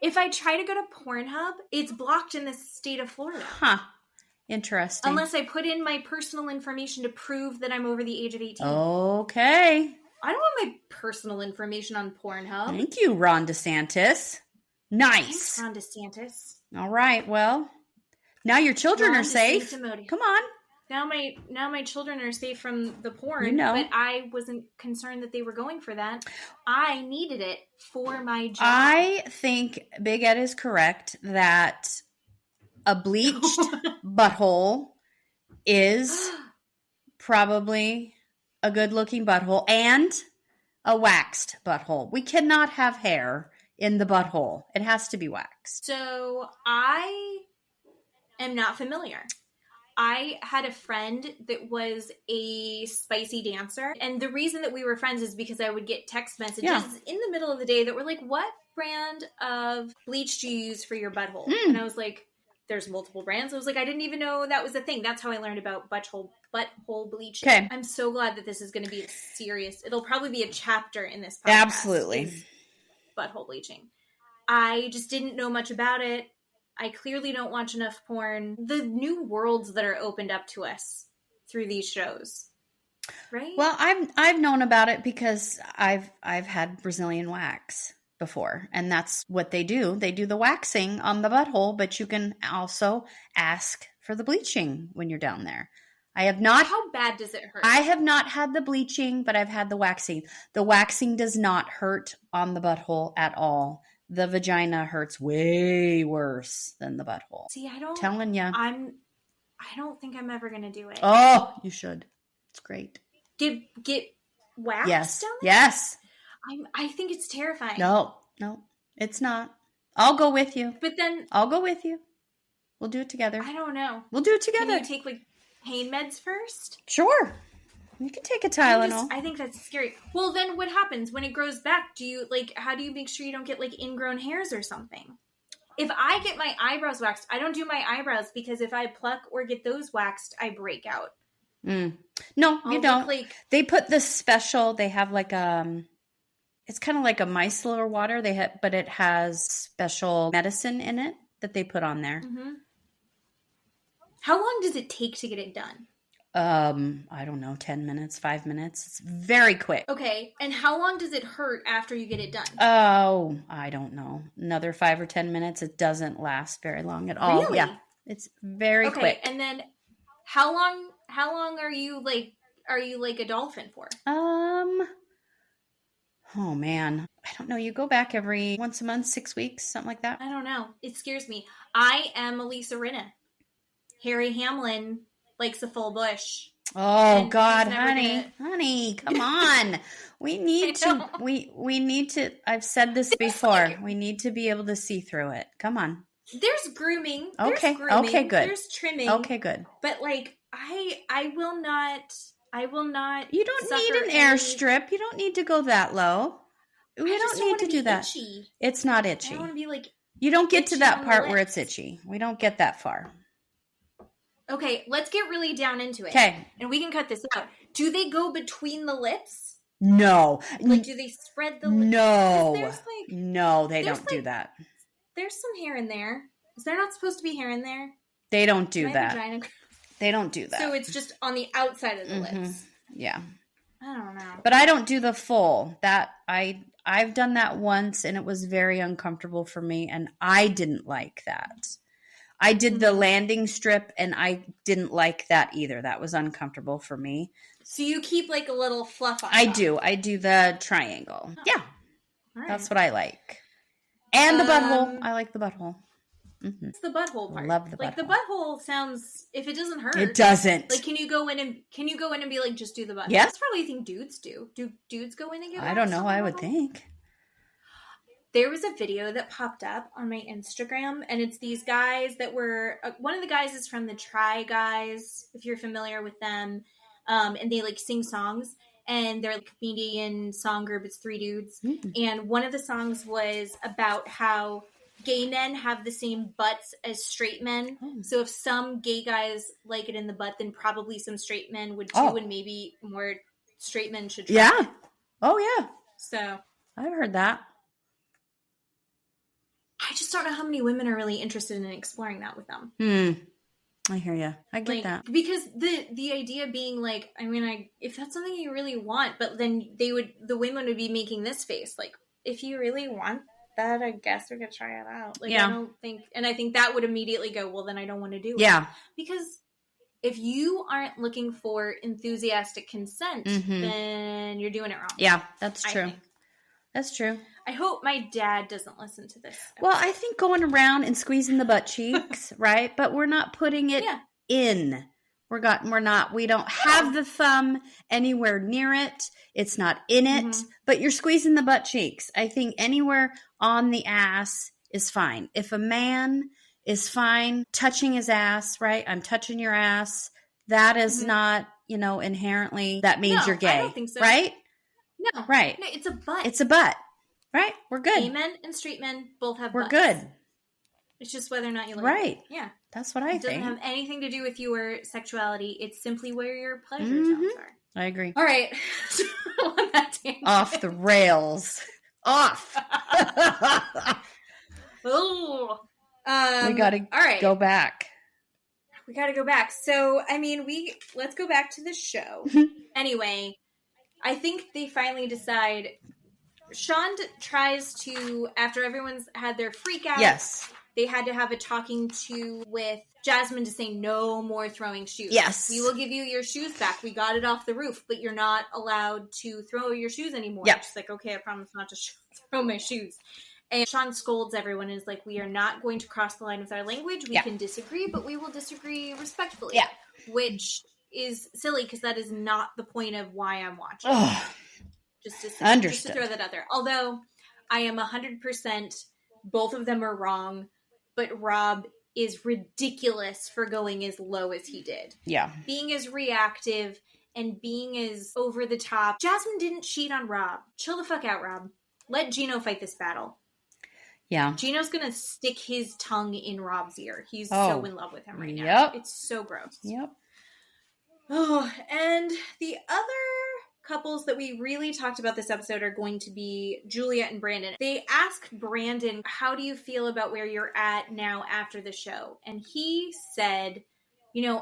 B: If I try to go to Pornhub, it's blocked in the state of Florida.
A: Huh. Interesting.
B: Unless I put in my personal information to prove that I'm over the age of 18.
A: Okay.
B: I don't want my personal information on Pornhub.
A: Thank you, Ron DeSantis. Nice.
B: Thanks, Ron DeSantis.
A: All right. Well, now your children are safe. Come on.
B: Now my children are safe from the porn,
A: You know.
B: but I wasn't concerned that they were going for that. I needed it for my job.
A: I think Big Ed is correct that a bleached butthole is probably a good-looking butthole and a waxed butthole. We cannot have hair in the butthole. It has to be waxed.
B: So I am not familiar. I had a friend that was a spicy dancer. And the reason that we were friends is because I would get text messages in the middle of the day that were like, what brand of bleach do you use for your butthole? And I was like, there's multiple brands. I was like, I didn't even know that was a thing. That's how I learned about butthole bleaching.
A: Okay.
B: I'm so glad that this is going to be serious. It'll probably be a chapter in this podcast.
A: Absolutely.
B: Is butthole bleaching. I just didn't know much about it. I clearly don't watch enough porn. The new worlds that are opened up to us through these shows, right?
A: Well, I've known about it because I've had Brazilian wax before, and that's what they do. They do the waxing on the butthole, but you can also ask for the bleaching when you're down there. I have not.
B: How bad does it hurt?
A: I have not had the bleaching, but I've had the waxing. The waxing does not hurt on the butthole at all. The vagina hurts way worse than the butthole.
B: See, I don't.
A: Telling you.
B: I don't think I'm ever gonna do it.
A: Oh, you should. It's great.
B: Get waxed
A: Yes.
B: down there?
A: Yes.
B: I think it's terrifying.
A: No, it's not. I'll go with you.
B: But then
A: I'll go with you. We'll do it together.
B: I don't know.
A: We'll do it together.
B: Can you take like pain meds first?
A: Sure. You can take a Tylenol.
B: I think that's scary. Well, then what happens when it grows back? Do you how do you make sure you don't get like ingrown hairs or something? If I get my eyebrows waxed, I don't do my eyebrows because if I pluck or get those waxed, I break out.
A: No, you don't. They put this special, they have like it's kind of like a micellar water. But it has special medicine in it that they put on there.
B: Mm-hmm. How long does it take to get it done?
A: I don't know, 10 minutes, 5 minutes. It's very quick.
B: Okay. And how long does it hurt after you get it done?
A: Oh, I don't know. Another 5 or 10 minutes. It doesn't last very long at all.
B: Really?
A: Yeah. It's very quick.
B: And then how long are you like a dolphin for?
A: Oh man. I don't know. You go back every once a month, 6 weeks, something like that.
B: I don't know. It scares me. I am Elisa Rinna. Harry Hamlin likes a full bush.
A: Oh God, honey, come on. We need to, we need to, I've said this before. We need to be able to see through it. Come on.
B: There's grooming.
A: Okay.
B: There's grooming.
A: Okay, good.
B: There's trimming.
A: Okay, good.
B: But like, I will not.
A: You don't need an airstrip. You don't need to go that low. We don't need to do that.
B: Itchy.
A: It's not itchy.
B: I don't want to be like.
A: You don't get to that part where it's itchy. We don't get that far.
B: Okay, let's get really down into it.
A: Okay.
B: And we can cut this out. Do they go between the lips?
A: No.
B: Like, do they spread the lips?
A: No. No, they don't do that.
B: There's some hair in there. Is there not supposed to be hair in there?
A: They don't do that.
B: Vagina...
A: They don't do that.
B: So it's just on the outside of the lips.
A: Yeah.
B: I don't know.
A: But I don't do the full. I've done that once and it was very uncomfortable for me and I didn't like that. I did the landing strip and I didn't like that either. That was uncomfortable for me.
B: So you keep like a little fluff on top.
A: I do the triangle. Oh. Yeah.
B: Right.
A: That's what I like. And the butthole. I like the butthole. Mm-hmm.
B: It's the butthole part.
A: I love the butthole.
B: Like the butthole sounds, if it doesn't hurt.
A: It doesn't.
B: Like, can you go in and be like, just do the butthole?
A: Yeah.
B: That's probably a thing dudes do. Do dudes go in and get
A: I don't know. I would think.
B: there was a video that popped up on my Instagram, and it's these guys that were, one of the guys is from the Try Guys, if you're familiar with them, and they like sing songs, and they're like a comedian song group. It's 3 dudes, and one of the songs was about how gay men have the same butts as straight men. So if some gay guys like it in the butt, then probably some straight men would too, and maybe more straight men should try it.
A: Oh yeah.
B: So
A: I've heard that.
B: I just don't know how many women are really interested in exploring that with them.
A: I hear you. I get that.
B: Because the idea being like, I mean, if that's something you really want, but then the women would be making this face. Like, if you really want that, I guess we could try it out. Like, I don't think, and I think that would immediately go, well, then I don't want to do it.
A: Yeah.
B: Because if you aren't looking for enthusiastic consent, then you're doing it wrong.
A: Yeah, that's true. That's true.
B: I hope my dad doesn't listen to this episode.
A: Well, I think going around and squeezing the butt cheeks, right? But we're not putting it in. We don't have the thumb anywhere near it. It's not in it, but you're squeezing the butt cheeks. I think anywhere on the ass is fine. If a man is fine touching his ass, right? I'm touching your ass. That is not, inherently, that means you're gay. I don't think so. Right?
B: No.
A: Right.
B: No, it's a butt.
A: It's a butt. Right? We're good.
B: Gay men and straight men both have
A: butts.
B: We're good. It's just whether or not you like it. Yeah.
A: That's what I think.
B: It doesn't have anything to do with your sexuality. It's simply where your pleasure zones are.
A: I agree.
B: All right. On that tangent.
A: Off the rails. Off.
B: Oh.
A: We got to go back.
B: We got to go back. So, I mean, let's go back to the show. Anyway, I think they finally decide. Sean tries to, after everyone's had their freak out.
A: Yes.
B: They had to have a talking to with Jasmine to say no more throwing shoes.
A: Yes.
B: We will give you your shoes back. We got it off the roof, but you're not allowed to throw your shoes anymore.
A: Yep.
B: She's like, okay, I promise not to throw my shoes. And Sean scolds everyone and is like, we are not going to cross the line with our language. We can disagree, but we will disagree respectfully. Yeah. Which is silly because that is not the point of why I'm watching. Just to throw that out there. Although I am 100%, both of them are wrong, but Rob is ridiculous for going as low as he did. Yeah. Being as reactive and being as over the top. Jasmine didn't cheat on Rob. Chill the fuck out, Rob. Let Gino fight this battle. Yeah. Gino's going to stick his tongue in Rob's ear. He's so in love with him right now. It's so gross. Yep. Oh, and the other couples that we really talked about this episode are going to be Julia and Brandon. They asked Brandon, how do you feel about where you're at now after the show? And he said,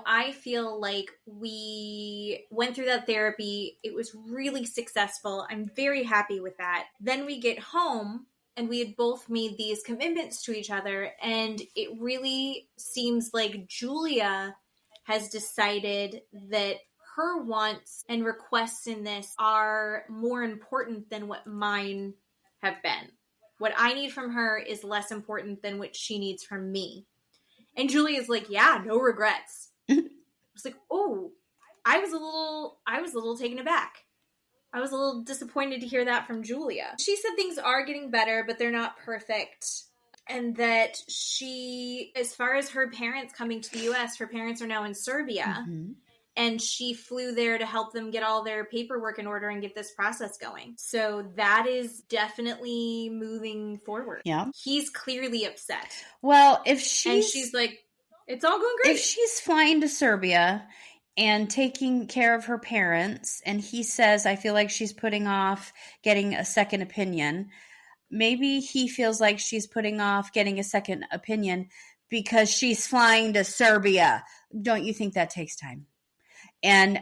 B: I feel like we went through that therapy. It was really successful. I'm very happy with that. Then we get home and we had both made these commitments to each other. And it really seems like Julia has decided that her wants and requests in this are more important than what mine have been. What I need from her is less important than what she needs from me. And Julia's like, yeah, no regrets. It's like, oh, I was a little taken aback. I was a little disappointed to hear that from Julia. She said things are getting better, but they're not perfect. And that she, as far as her parents coming to the U.S., her parents are now in Serbia. And she flew there to help them get all their paperwork in order and get this process going. So that is definitely moving forward. Yeah. He's clearly upset.
A: Well, and
B: she's like, it's all going great.
A: If she's flying to Serbia and taking care of her parents, and he says, I feel like she's putting off getting a second opinion, maybe he feels like she's putting off getting a second opinion because she's flying to Serbia. Don't you think that takes time? And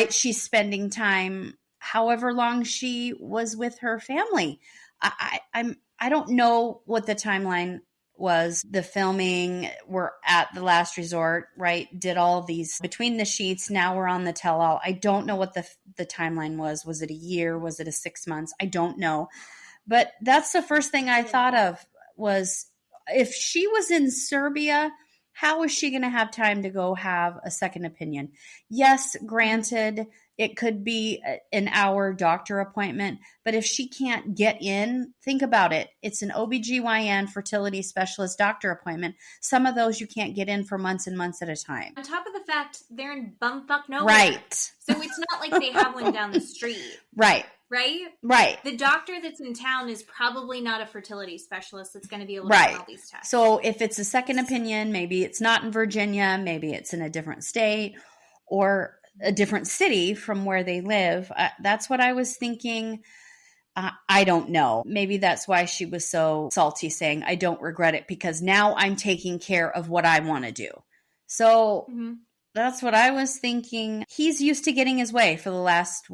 A: she's spending time however long she was with her family. I don't know what the timeline was. The filming, we're at the last resort, right? Did all of these between the sheets. Now we're on the tell-all. I don't know what the timeline was. Was it a year? Was it a 6 months? I don't know. But that's the first thing I thought of was if she was in Serbia, how is she going to have time to go have a second opinion? Yes, granted, It could be an hour doctor appointment. But if she can't get in, think about it. It's an OBGYN fertility specialist doctor appointment. Some of those you can't get in for months and months at a time.
B: On top of the fact, they're in bumfuck nowhere.
A: Right.
B: So it's not like they have one down the street.
A: Right.
B: Right?
A: Right.
B: The doctor that's in town is probably not a fertility specialist that's going to be able to run all these tests.
A: So if it's a second opinion, maybe it's not in Virginia, maybe it's in a different state or a different city from where they live. That's what I was thinking. I don't know. Maybe that's why she was so salty, saying, I don't regret it because now I'm taking care of what I want to do. So that's what I was thinking. He's used to getting his way for the last,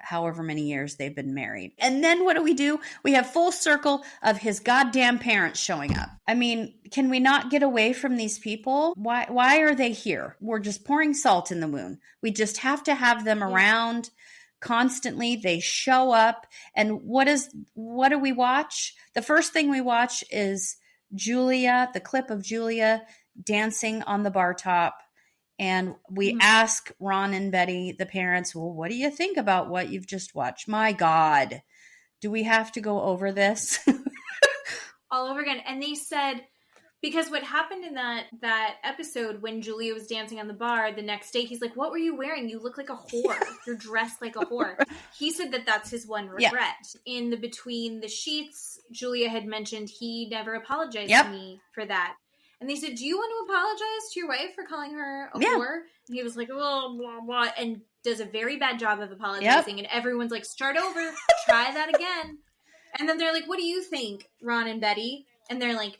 A: however many years they've been married. And then what do? We have full circle of his goddamn parents showing up. I mean, can we not get away from these people? Why are they here? We're just pouring salt in the wound. We just have to have them around constantly. They show up. And what do we watch? The first thing we watch is the clip of Julia dancing on the bar top. And we ask Ron and Betty, the parents, well, what do you think about what you've just watched? My God, do we have to go over this?
B: All over again. And they said, because what happened in that episode when Julia was dancing on the bar, the next day, he's like, what were you wearing? You look like a whore. You're dressed like a whore. He said that that's his one regret. In the Between the Sheets, Julia had mentioned he never apologized to me for that. And they said, do you want to apologize to your wife for calling her a whore? And he was like, oh, blah, blah, and does a very bad job of apologizing. And everyone's like, start over, try that again. And then they're like, what do you think, Ron and Betty? And they're like,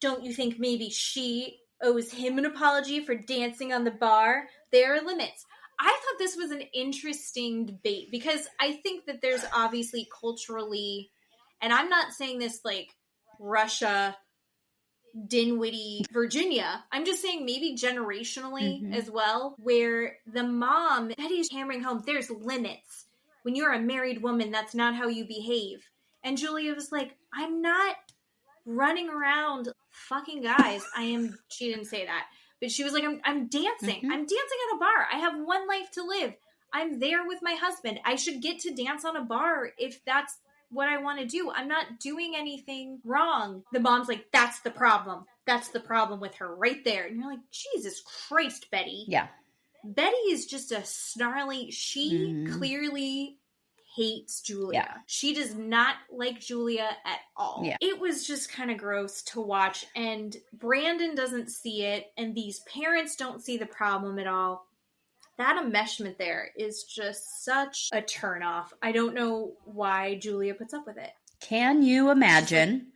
B: don't you think maybe she owes him an apology for dancing on the bar? There are limits. I thought this was an interesting debate because I think that there's obviously culturally, and I'm not saying this like Russia, Dinwiddie, Virginia. I'm just saying maybe generationally as well, where the mom, Betty's hammering home, there's limits. When you're a married woman, that's not how you behave. And Julia was like, I'm not running around fucking guys. She didn't say that, but she was like, I'm dancing. I'm dancing at a bar. I have one life to live. I'm there with my husband. I should get to dance on a bar if that's what I want to do. I'm not doing anything wrong. The mom's like, that's the problem. That's the problem with her right there. And you're like, Jesus Christ, Betty.
A: Yeah.
B: Betty is just a snarly, she clearly hates Julia. Yeah. She does not like Julia at all. Yeah. It was just kind of gross to watch. And Brandon doesn't see it. And these parents don't see the problem at all. That enmeshment there is just such a turnoff. I don't know why Julia puts up with it.
A: Can you imagine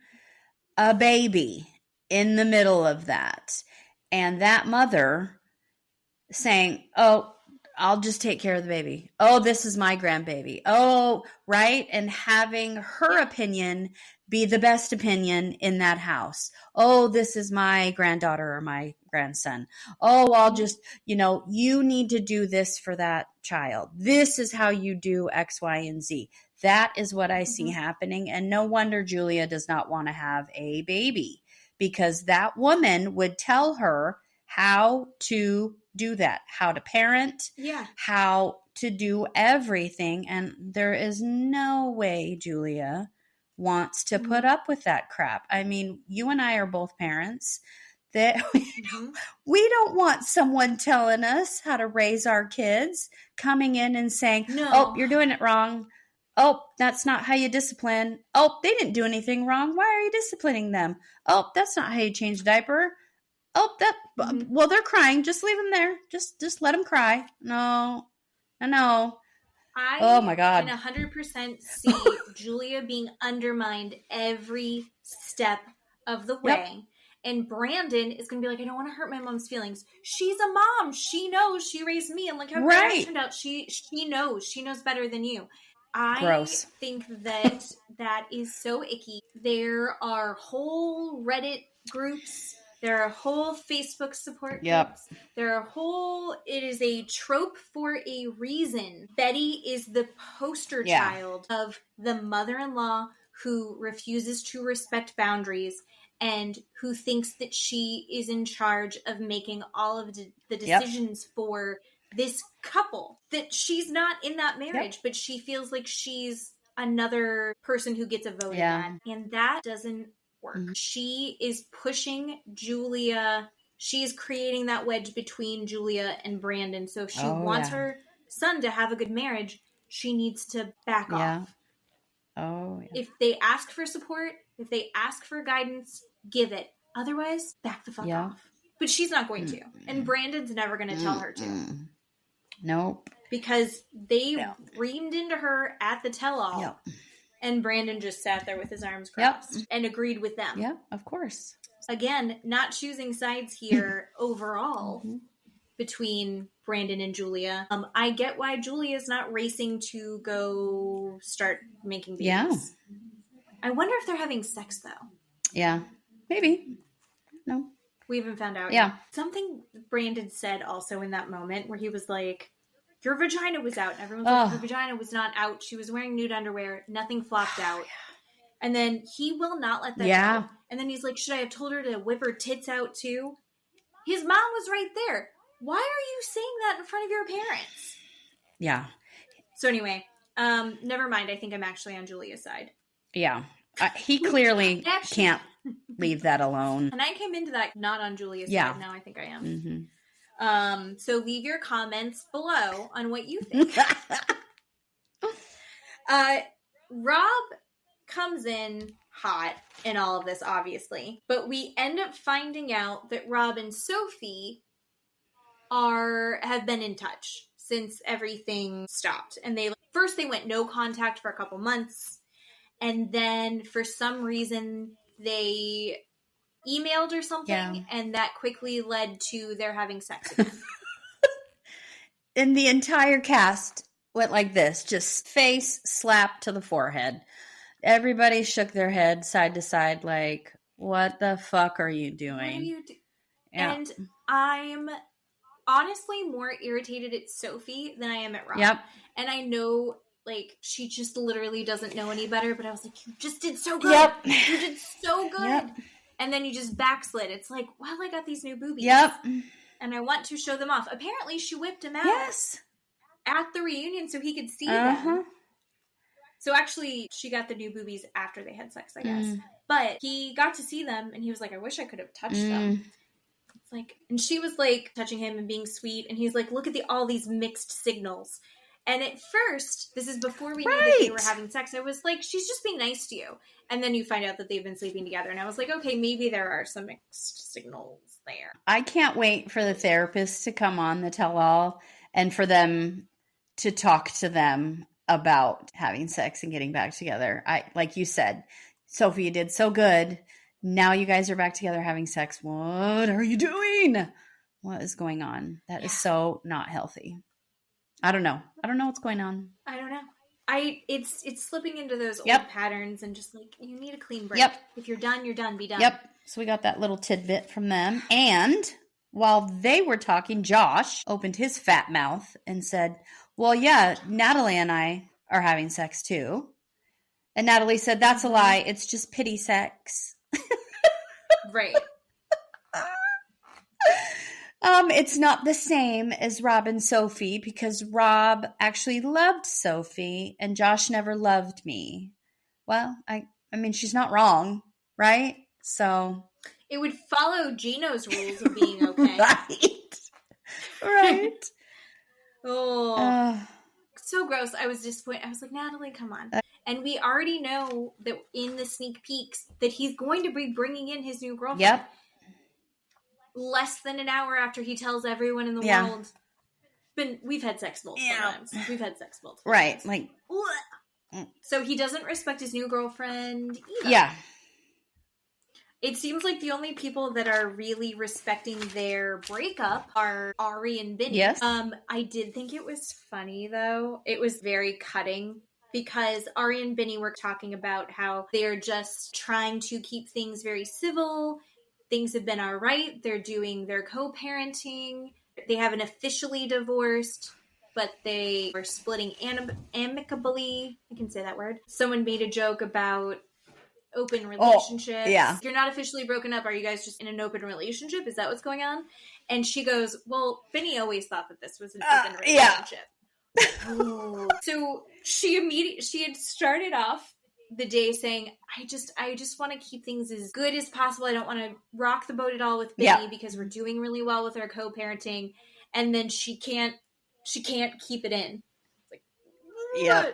A: a baby in the middle of that and that mother saying, oh, I'll just take care of the baby. Oh, this is my grandbaby. Oh, right? And having her opinion be the best opinion in that house. Oh, this is my granddaughter or my grandson. Oh, I'll just, you need to do this for that child. This is how you do X, Y, and Z. That is what I see happening. And no wonder Julia does not want to have a baby because that woman would tell her how to do that, how to parent, how to do everything. And there is no way Julia wants to put up with that crap. I mean, you and I are both parents that we don't want someone telling us how to raise our kids, coming in and saying, oh, you're doing it wrong. Oh, that's not how you discipline. Oh, they didn't do anything wrong. Why are you disciplining them? Oh, that's not how you change a diaper. Oh, well, they're crying. Just leave them there. Just let them cry. No. Oh my God.
B: I can 100% see Julia being undermined every step of the way. Yep. And Brandon is going to be like, I don't want to hurt my mom's feelings. She's a mom. She knows. She raised me. And look how it turned out. She knows. She knows better than you.
A: Gross.
B: I think that is so icky. There are whole Reddit groups. There are whole Facebook support groups. It is a trope for a reason. Betty is the poster child of the mother-in-law who refuses to respect boundaries and who thinks that she is in charge of making all of the decisions for this couple that she's not in that marriage, but she feels like she's another person who gets a vote in that. And that doesn't work. She is pushing Julia. She's creating that wedge between Julia and Brandon. So if she wants her son to have a good marriage, she needs to back off. If they ask for support, if they ask for guidance, give it. Otherwise, back the fuck off. But she's not going to. And Brandon's never going to tell her to.
A: Nope.
B: Because they reamed into her at the tell-all. And Brandon just sat there with his arms crossed and agreed with them.
A: Yeah, of course.
B: Again, not choosing sides here overall between Brandon and Julia. I get why Julia's not racing to go start making babies.
A: Yeah.
B: I wonder if they're having sex, though.
A: Yeah. Maybe. No.
B: We haven't found out.
A: Yeah.
B: Something Brandon said also in that moment where he was like, your vagina was out. And everyone's like, her vagina was not out. She was wearing nude underwear. Nothing flopped out. And then he will not let that go. And then he's like, should I have told her to whip her tits out too? His mom was right there. Why are you saying that in front of your parents?
A: Yeah.
B: So anyway, never mind. I think I'm actually on Julia's side.
A: Yeah. He clearly can't leave that alone.
B: And I came into that not on Julia's side. Now I think I am. So leave your comments below on what you think. Rob comes in hot in all of this, obviously. But we end up finding out that Rob and Sophie have been in touch since everything stopped. And first they went no contact for a couple months. And then for some reason they emailed or something. And that quickly led to their having sex again.
A: And the entire cast went like this, just face slapped to the forehead. Everybody shook their head side to side like, what the fuck are you doing?
B: What are you doing? And I'm honestly more irritated at Sophie than I am at Rob.
A: Yep.
B: And I know, like, she just literally doesn't know any better, but I was like, you just did so good.
A: Yep.
B: You did so good.
A: Yep.
B: And then you just backslid. It's like, well, I got these new boobies.
A: Yep.
B: And I want to show them off. Apparently, she whipped him out at the reunion so he could see them. So actually, she got the new boobies after they had sex, I guess. But he got to see them, and he was like, I wish I could have touched them. It's like, and she was like touching him and being sweet, and he's like, look at all these mixed signals. And at first, this is before we knew that they were having sex, I was like, she's just being nice to you. And then you find out that they've been sleeping together, and I was like, okay, maybe there are some mixed signals there.
A: I can't wait for the therapist to come on the tell-all and for them to talk to them about having sex and getting back together. Like you said, Sophie, you did so good. Now you guys are back together having sex. What are you doing? What is going on? That is so not healthy. I don't know. I don't know what's going on.
B: I don't know. It's slipping into those old patterns and just like, you need a clean break. If you're done, you're done. Be done.
A: So we got that little tidbit from them. And while they were talking, Josh opened his fat mouth and said, well, yeah, Natalie and I are having sex too. And Natalie said, that's a lie. It's just pity sex.
B: Right.
A: It's not the same as Rob and Sophie because Rob actually loved Sophie and Josh never loved me. Well, I mean, she's not wrong, right? So
B: it would follow Gino's rules of being okay.
A: Right.
B: So gross. I was disappointed. I was like, Natalie, come on. And we already know that in the sneak peeks that he's going to be bringing in his new girlfriend.
A: Yep.
B: Less than an hour after he tells everyone in the world. But we've had sex multiple times. We've had sex multiple times.
A: Like.
B: So he doesn't respect his new girlfriend either.
A: Yeah.
B: It seems like the only people that are really respecting their breakup are Ari and Bini.
A: Yes.
B: I did think it was funny, though. It was very cutting because Ari and Bini were talking about how they're just trying to keep things very civil. Things have been all right. They're doing their co-parenting. They haven't officially divorced, but they are splitting amicably. I can say that word. Someone made a joke about open relationship.
A: Yeah.
B: You're not officially broken up. Are you guys just in an open relationship? Is that what's going on? And she goes, well, Bini always thought that this was an open relationship. So she had started off the day saying, I just want to keep things as good as possible. I don't want to rock the boat at all with Bini because we're doing really well with our co-parenting. And then she can't keep it in. Like,
A: yeah.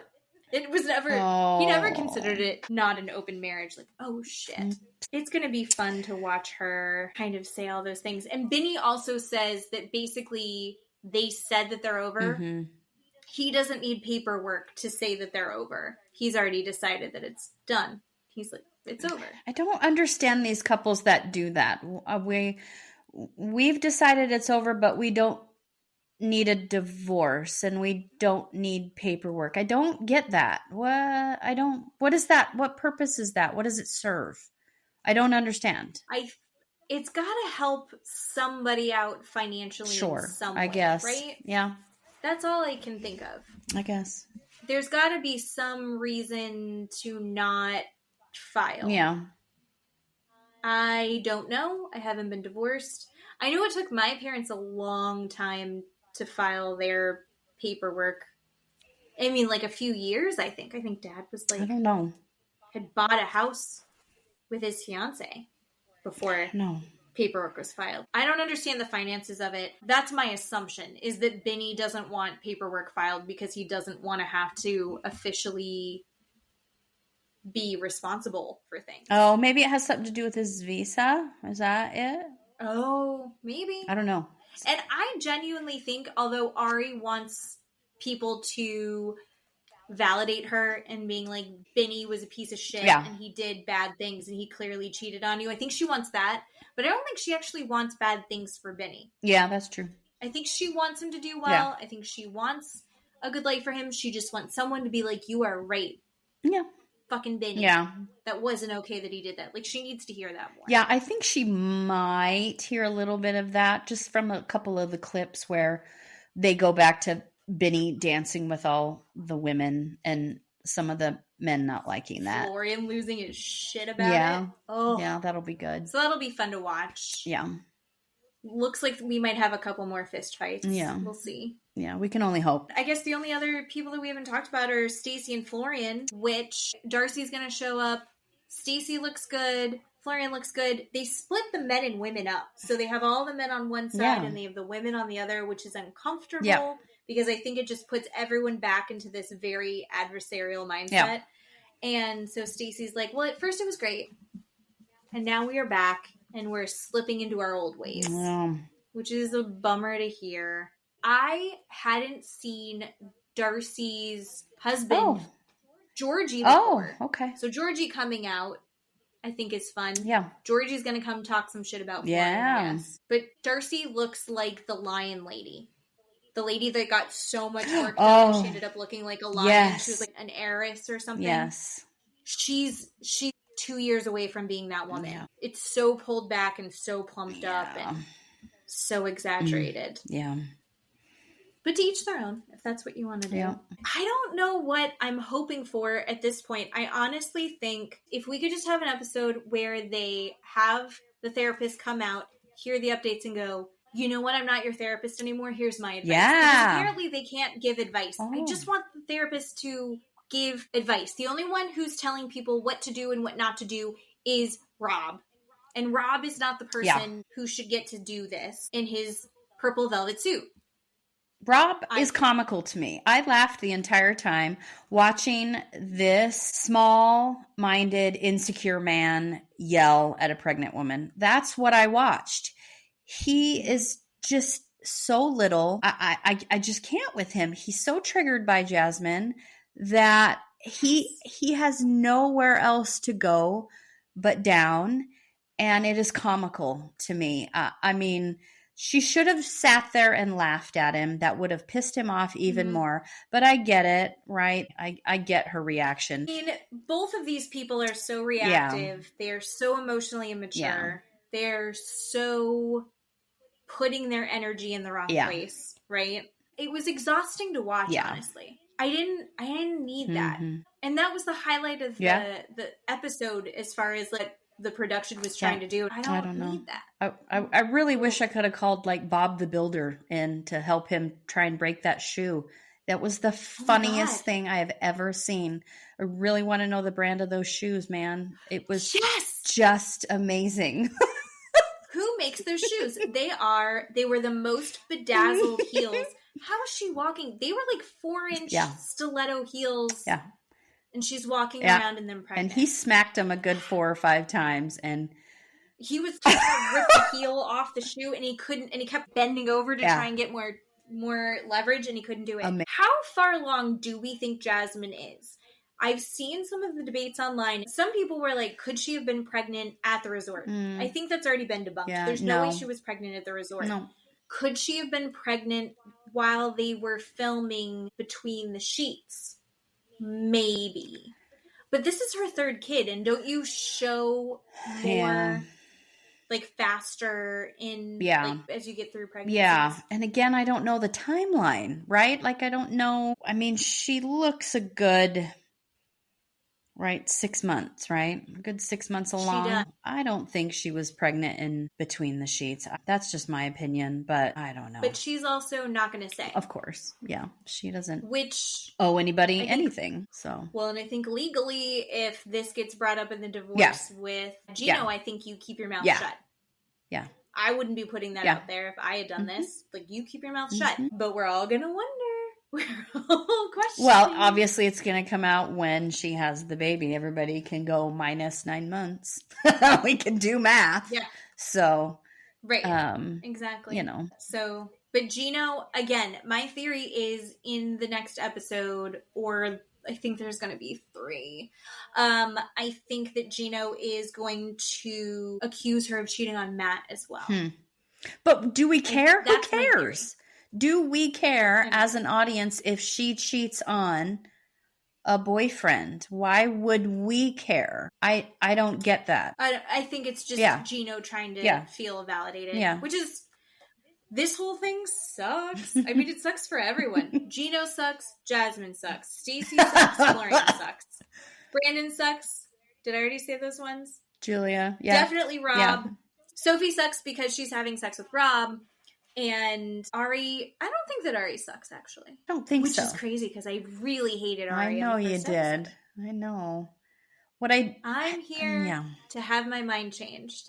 B: It was never, he never considered it not an open marriage. Like, oh shit. It's going to be fun to watch her kind of say all those things. And Bini also says that basically they said that they're over.
A: Mm-hmm.
B: He doesn't need paperwork to say that they're over. He's already decided that it's done. He's like, it's over.
A: I don't understand these couples that do that. We've decided it's over, but we don't need a divorce and we don't need paperwork. I don't get that. What is that? What purpose is that? What does it serve? I don't understand.
B: It's got to help somebody out financially in some way,
A: I guess.
B: Right?
A: Yeah.
B: That's all I can think of.
A: I guess.
B: There's got to be some reason to not file.
A: Yeah.
B: I don't know. I haven't been divorced. I know it took my parents a long time to file their paperwork. I mean, like a few years, I think. I think Dad was like,
A: I don't know,
B: had bought a house with his fiance before paperwork was filed. I don't understand the finances of it. That's my assumption, is that Bini doesn't want paperwork filed because he doesn't want to have to officially be responsible for things.
A: Oh, maybe it has something to do with his visa. Is that it?
B: Oh, maybe.
A: I don't know.
B: And I genuinely think, although Ari wants people to validate her and being like, Bini was a piece of shit and he did bad things and he clearly cheated on you. I think she wants that, but I don't think she actually wants bad things for Bini.
A: Yeah, that's true.
B: I think she wants him to do well. Yeah. I think she wants a good life for him. She just wants someone to be like, you are right.
A: Yeah.
B: Fucking Bini.
A: Yeah.
B: That wasn't okay that he did that. Like, she needs to hear that more.
A: Yeah, I think she might hear a little bit of that just from a couple of the clips where they go back to Bini dancing with all the women and some of the men not liking that.
B: Florian losing his shit about it. Oh.
A: Yeah, that'll be good.
B: So that'll be fun to watch.
A: Yeah.
B: Looks like we might have a couple more fist fights.
A: Yeah.
B: We'll see.
A: Yeah, we can only hope.
B: I guess the only other people that we haven't talked about are Stacey and Florian, which Darcy's going to show up. Stacey looks good. Florian looks good. They split the men and women up. So they have all the men on one side and they have the women on the other, which is uncomfortable because I think it just puts everyone back into this very adversarial mindset. Yeah. And so Stacey's like, well, at first it was great. And now we are back and we're slipping into our old ways, which is a bummer to hear. I hadn't seen Darcy's husband, Georgie, before.
A: Oh, okay.
B: So Georgie coming out, I think is fun.
A: Yeah.
B: Georgie's going to come talk some shit about Florian, yes. But Darcy looks like the lion lady. The lady that got so much work done, she ended up looking like a lion. Yes. She was like an heiress or something.
A: Yes.
B: She's 2 years away from being that woman. Yeah. It's so pulled back and so plumped up and so exaggerated.
A: Yeah.
B: But to each their own, if that's what you want to do. Yeah. I don't know what I'm hoping for at this point. I honestly think if we could just have an episode where they have the therapist come out, hear the updates, and go, you know what, I'm not your therapist anymore. Here's my advice. Yeah. Because apparently they can't give advice. I just want the therapist to give advice. The only one who's telling people what to do and what not to do is Rob. And Rob is not the person who should get to do this in his purple velvet suit.
A: Rob is comical to me. I laughed the entire time watching this small-minded, insecure man yell at a pregnant woman. That's what I watched. He is just so little. I just can't with him. He's so triggered by Jasmine that he has nowhere else to go but down, and it is comical to me. I mean, she should have sat there and laughed at him. That would have pissed him off even more. But I get it, right? I get her reaction.
B: I mean, both of these people are so reactive. Yeah. They're so emotionally immature. Yeah. They're so putting their energy in the wrong place, right? It was exhausting to watch, honestly. didn't need that. And that was the highlight of the episode as far as like the production was trying to do. I don't
A: know.
B: need that.
A: I really wish I could have called like Bob the Builder in to help him try and break that shoe. That was the funniest thing I have ever seen. I really want to know the brand of those shoes, man. It was just amazing.
B: Who makes those shoes? They were the most bedazzled heels. How is she walking? They were like 4-inch stiletto heels. Yeah. And she's walking around in them pregnant.
A: And he smacked him a good 4 or 5 times. And
B: he was trying to rip the heel off the shoe and he couldn't, and he kept bending over to try and get more leverage and he couldn't do it. How far along do we think Jasmine is? I've seen some of the debates online. Some people were like, could she have been pregnant at the resort? I think that's already been debunked. There's no way she was pregnant at the resort. No. Could she have been pregnant while they were filming Between the Sheets? Maybe. But this is her 3rd kid, and don't you show more like faster in like, as you get through pregnancy?
A: Yeah. And again, I don't know the timeline, right? Like I don't know. I mean, she looks a good 6 months, right? A good 6 months along. She does. I don't think she was pregnant in Between the Sheets. That's just my opinion, but I don't know.
B: But she's also not going to say.
A: Of course. Yeah. She doesn't
B: owe
A: anybody anything. So.
B: Well, and I think legally, if this gets brought up in the divorce with Gino, I think you keep your mouth shut. Yeah. I wouldn't be putting that out there if I had done this. Like, you keep your mouth shut. But we're all going to wonder. We're all questioning.
A: Well, obviously it's going to come out when she has the baby. Everybody can go minus 9 months. We can do math. Yeah. So.
B: Right. Exactly. So, but Gino, again, my theory is in the next episode, or I think there's going to be 3. I think that Gino is going to accuse her of cheating on Matt as well.
A: But do we care? Who cares? Do we care as an audience if she cheats on a boyfriend? Why would we care? I don't get that.
B: I think it's just Gino trying to feel validated. Yeah. Which is, this whole thing sucks. I mean, it sucks for everyone. Gino sucks. Jasmine sucks. Stacey sucks. Florian sucks. Brandon sucks. Did I already say those ones?
A: Julia. Yeah.
B: Definitely Rob. Yeah. Sophie sucks because she's having sex with Rob. And Ari, I don't think that Ari sucks, actually.
A: I don't think
B: so. Which is crazy because I really hated Ari.
A: I know you did. I know. I'm
B: here to have my mind changed.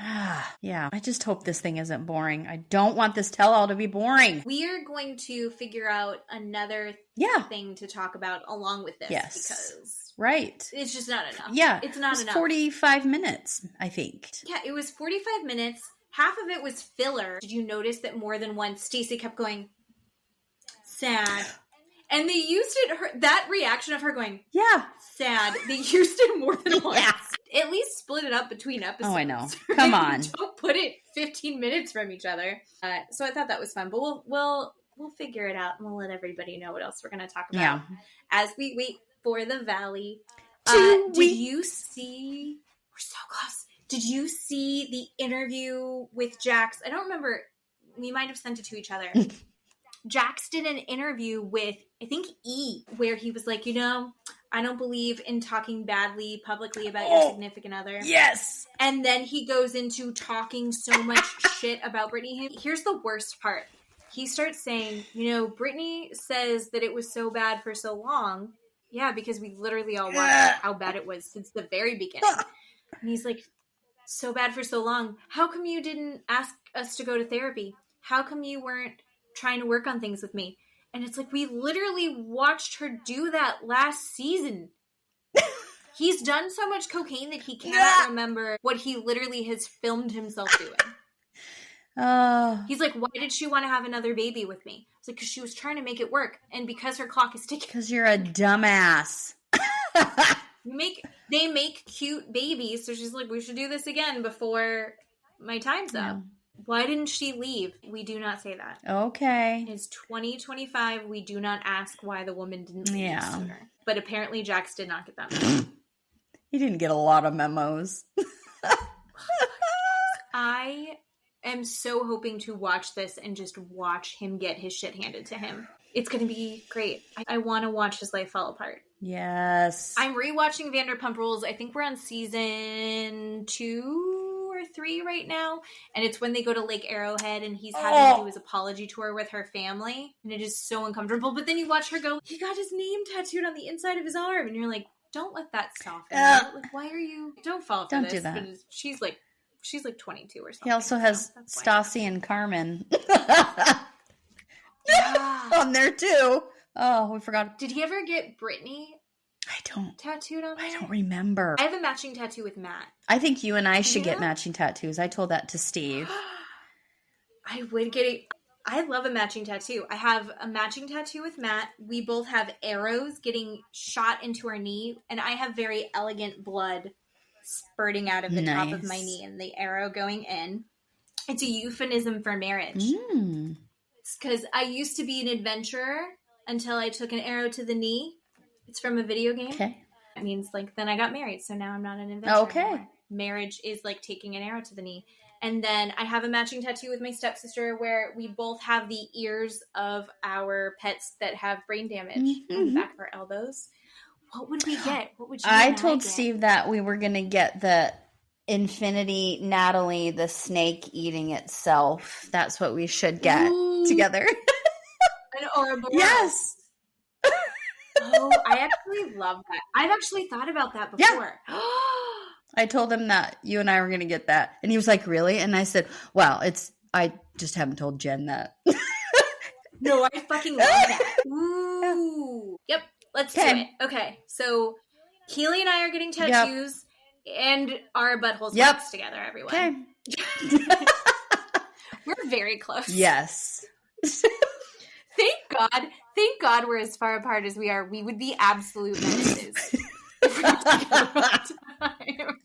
A: Yeah. I just hope this thing isn't boring. I don't want this tell-all to be boring.
B: We are going to figure out another thing to talk about along with this.
A: Yes.
B: Because it's just not enough.
A: Yeah.
B: It's not enough.
A: 45 minutes, I think.
B: Yeah, it was 45 minutes. Half of it was filler. Did you notice that more than once Stacey kept going, sad? And they used it, that reaction of her going, sad. They used it more than once. At least split it up between episodes.
A: Oh, I know. Come on.
B: Don't put it 15 minutes from each other. So I thought that was fun. But we'll figure it out and we'll let everybody know what else we're going to talk about as we wait for the Valley. Did you see? We're so close. Did you see the interview with Jax? I don't remember. We might have sent it to each other. Jax did an interview with, I think, E, where he was like, I don't believe in talking badly publicly about your significant other.
A: Yes.
B: And then he goes into talking so much shit about Brittany. Here's the worst part. He starts saying, Brittany says that it was so bad for so long. Yeah, because we literally all watched how bad it was since the very beginning. And he's like, so bad for so long. How come you didn't ask us to go to therapy? How come you weren't trying to work on things with me? And it's like, we literally watched her do that last season. He's done so much cocaine that he cannot remember what he literally has filmed himself doing. He's like, why did she want to have another baby with me? It's like, because she was trying to make it work. And because her clock is ticking.
A: Because you're a dumbass.
B: They make cute babies, so she's like, we should do this again before my time's up. Why didn't she leave? We do not say that.
A: Okay.
B: It's 2025. We do not ask why the woman didn't leave sooner. But apparently Jax did not get that memo.
A: He didn't get a lot of memos.
B: I am so hoping to watch this and just watch him get his shit handed to him. It's going to be great. I want to watch his life fall apart.
A: Yes.
B: I'm rewatching Vanderpump Rules. I think we're on season 2 or 3 right now. And it's when they go to Lake Arrowhead and he's having to do his apology tour with her family. And it is so uncomfortable. But then you watch her go, he got his name tattooed on the inside of his arm. And you're like, don't let that soften you. Like, why are you... Don't fall for
A: Don't
B: this.
A: do that.
B: But she's like 22 or something.
A: He also has Stacey and Carmen on there too. Oh, we forgot.
B: Did he ever get Brittany tattooed on there?
A: I don't remember.
B: I have a matching tattoo with Matt.
A: I think you and I should get matching tattoos. I told that to Steve.
B: I would get it. I love a matching tattoo. I have a matching tattoo with Matt. We both have arrows getting shot into our knee, and I have very elegant blood spurting out of the top of my knee and the arrow going in. It's a euphemism for marriage. It's because I used to be an adventurer until I took an arrow to the knee. It's from a video game.
A: Okay.
B: It means like then I got married, so now I'm not an adventurer.
A: Okay.
B: Anymore. Marriage is like taking an arrow to the knee. And then I have a matching tattoo with my stepsister where we both have the ears of our pets that have brain damage on the back of our elbows. What would we get? What would you
A: I told Steve that we were going to get the Infinity Natalie, the snake eating itself. That's what we should get together.
B: An Ouroboros.
A: Yes.
B: Oh, I actually love that. I've actually thought about that before.
A: Yeah. I told him that you and I were going to get that. And he was like, really? And I said, well, I just haven't told Jen that.
B: No, I fucking love that. Ooh. Yep. Let's do it. Okay. So Keeley and I are getting tattoos and our buttholes waxed together, everyone.
A: Okay.
B: We're very close.
A: Yes.
B: Thank God we're as far apart as we are. We would be absolute menaces. If we were together all the time.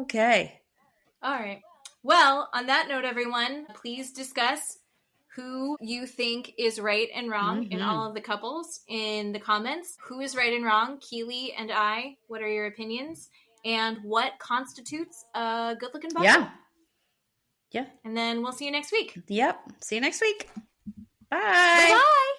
A: Okay.
B: All right. Well, on that note, everyone, please discuss who you think is right and wrong in all of the couples in the comments. Who is right and wrong? Keeley and I. What are your opinions? And what constitutes a good-looking butthole?
A: Yeah. Yeah.
B: And then we'll see you next week.
A: Yep. See you next week. Bye.
B: Bye-bye.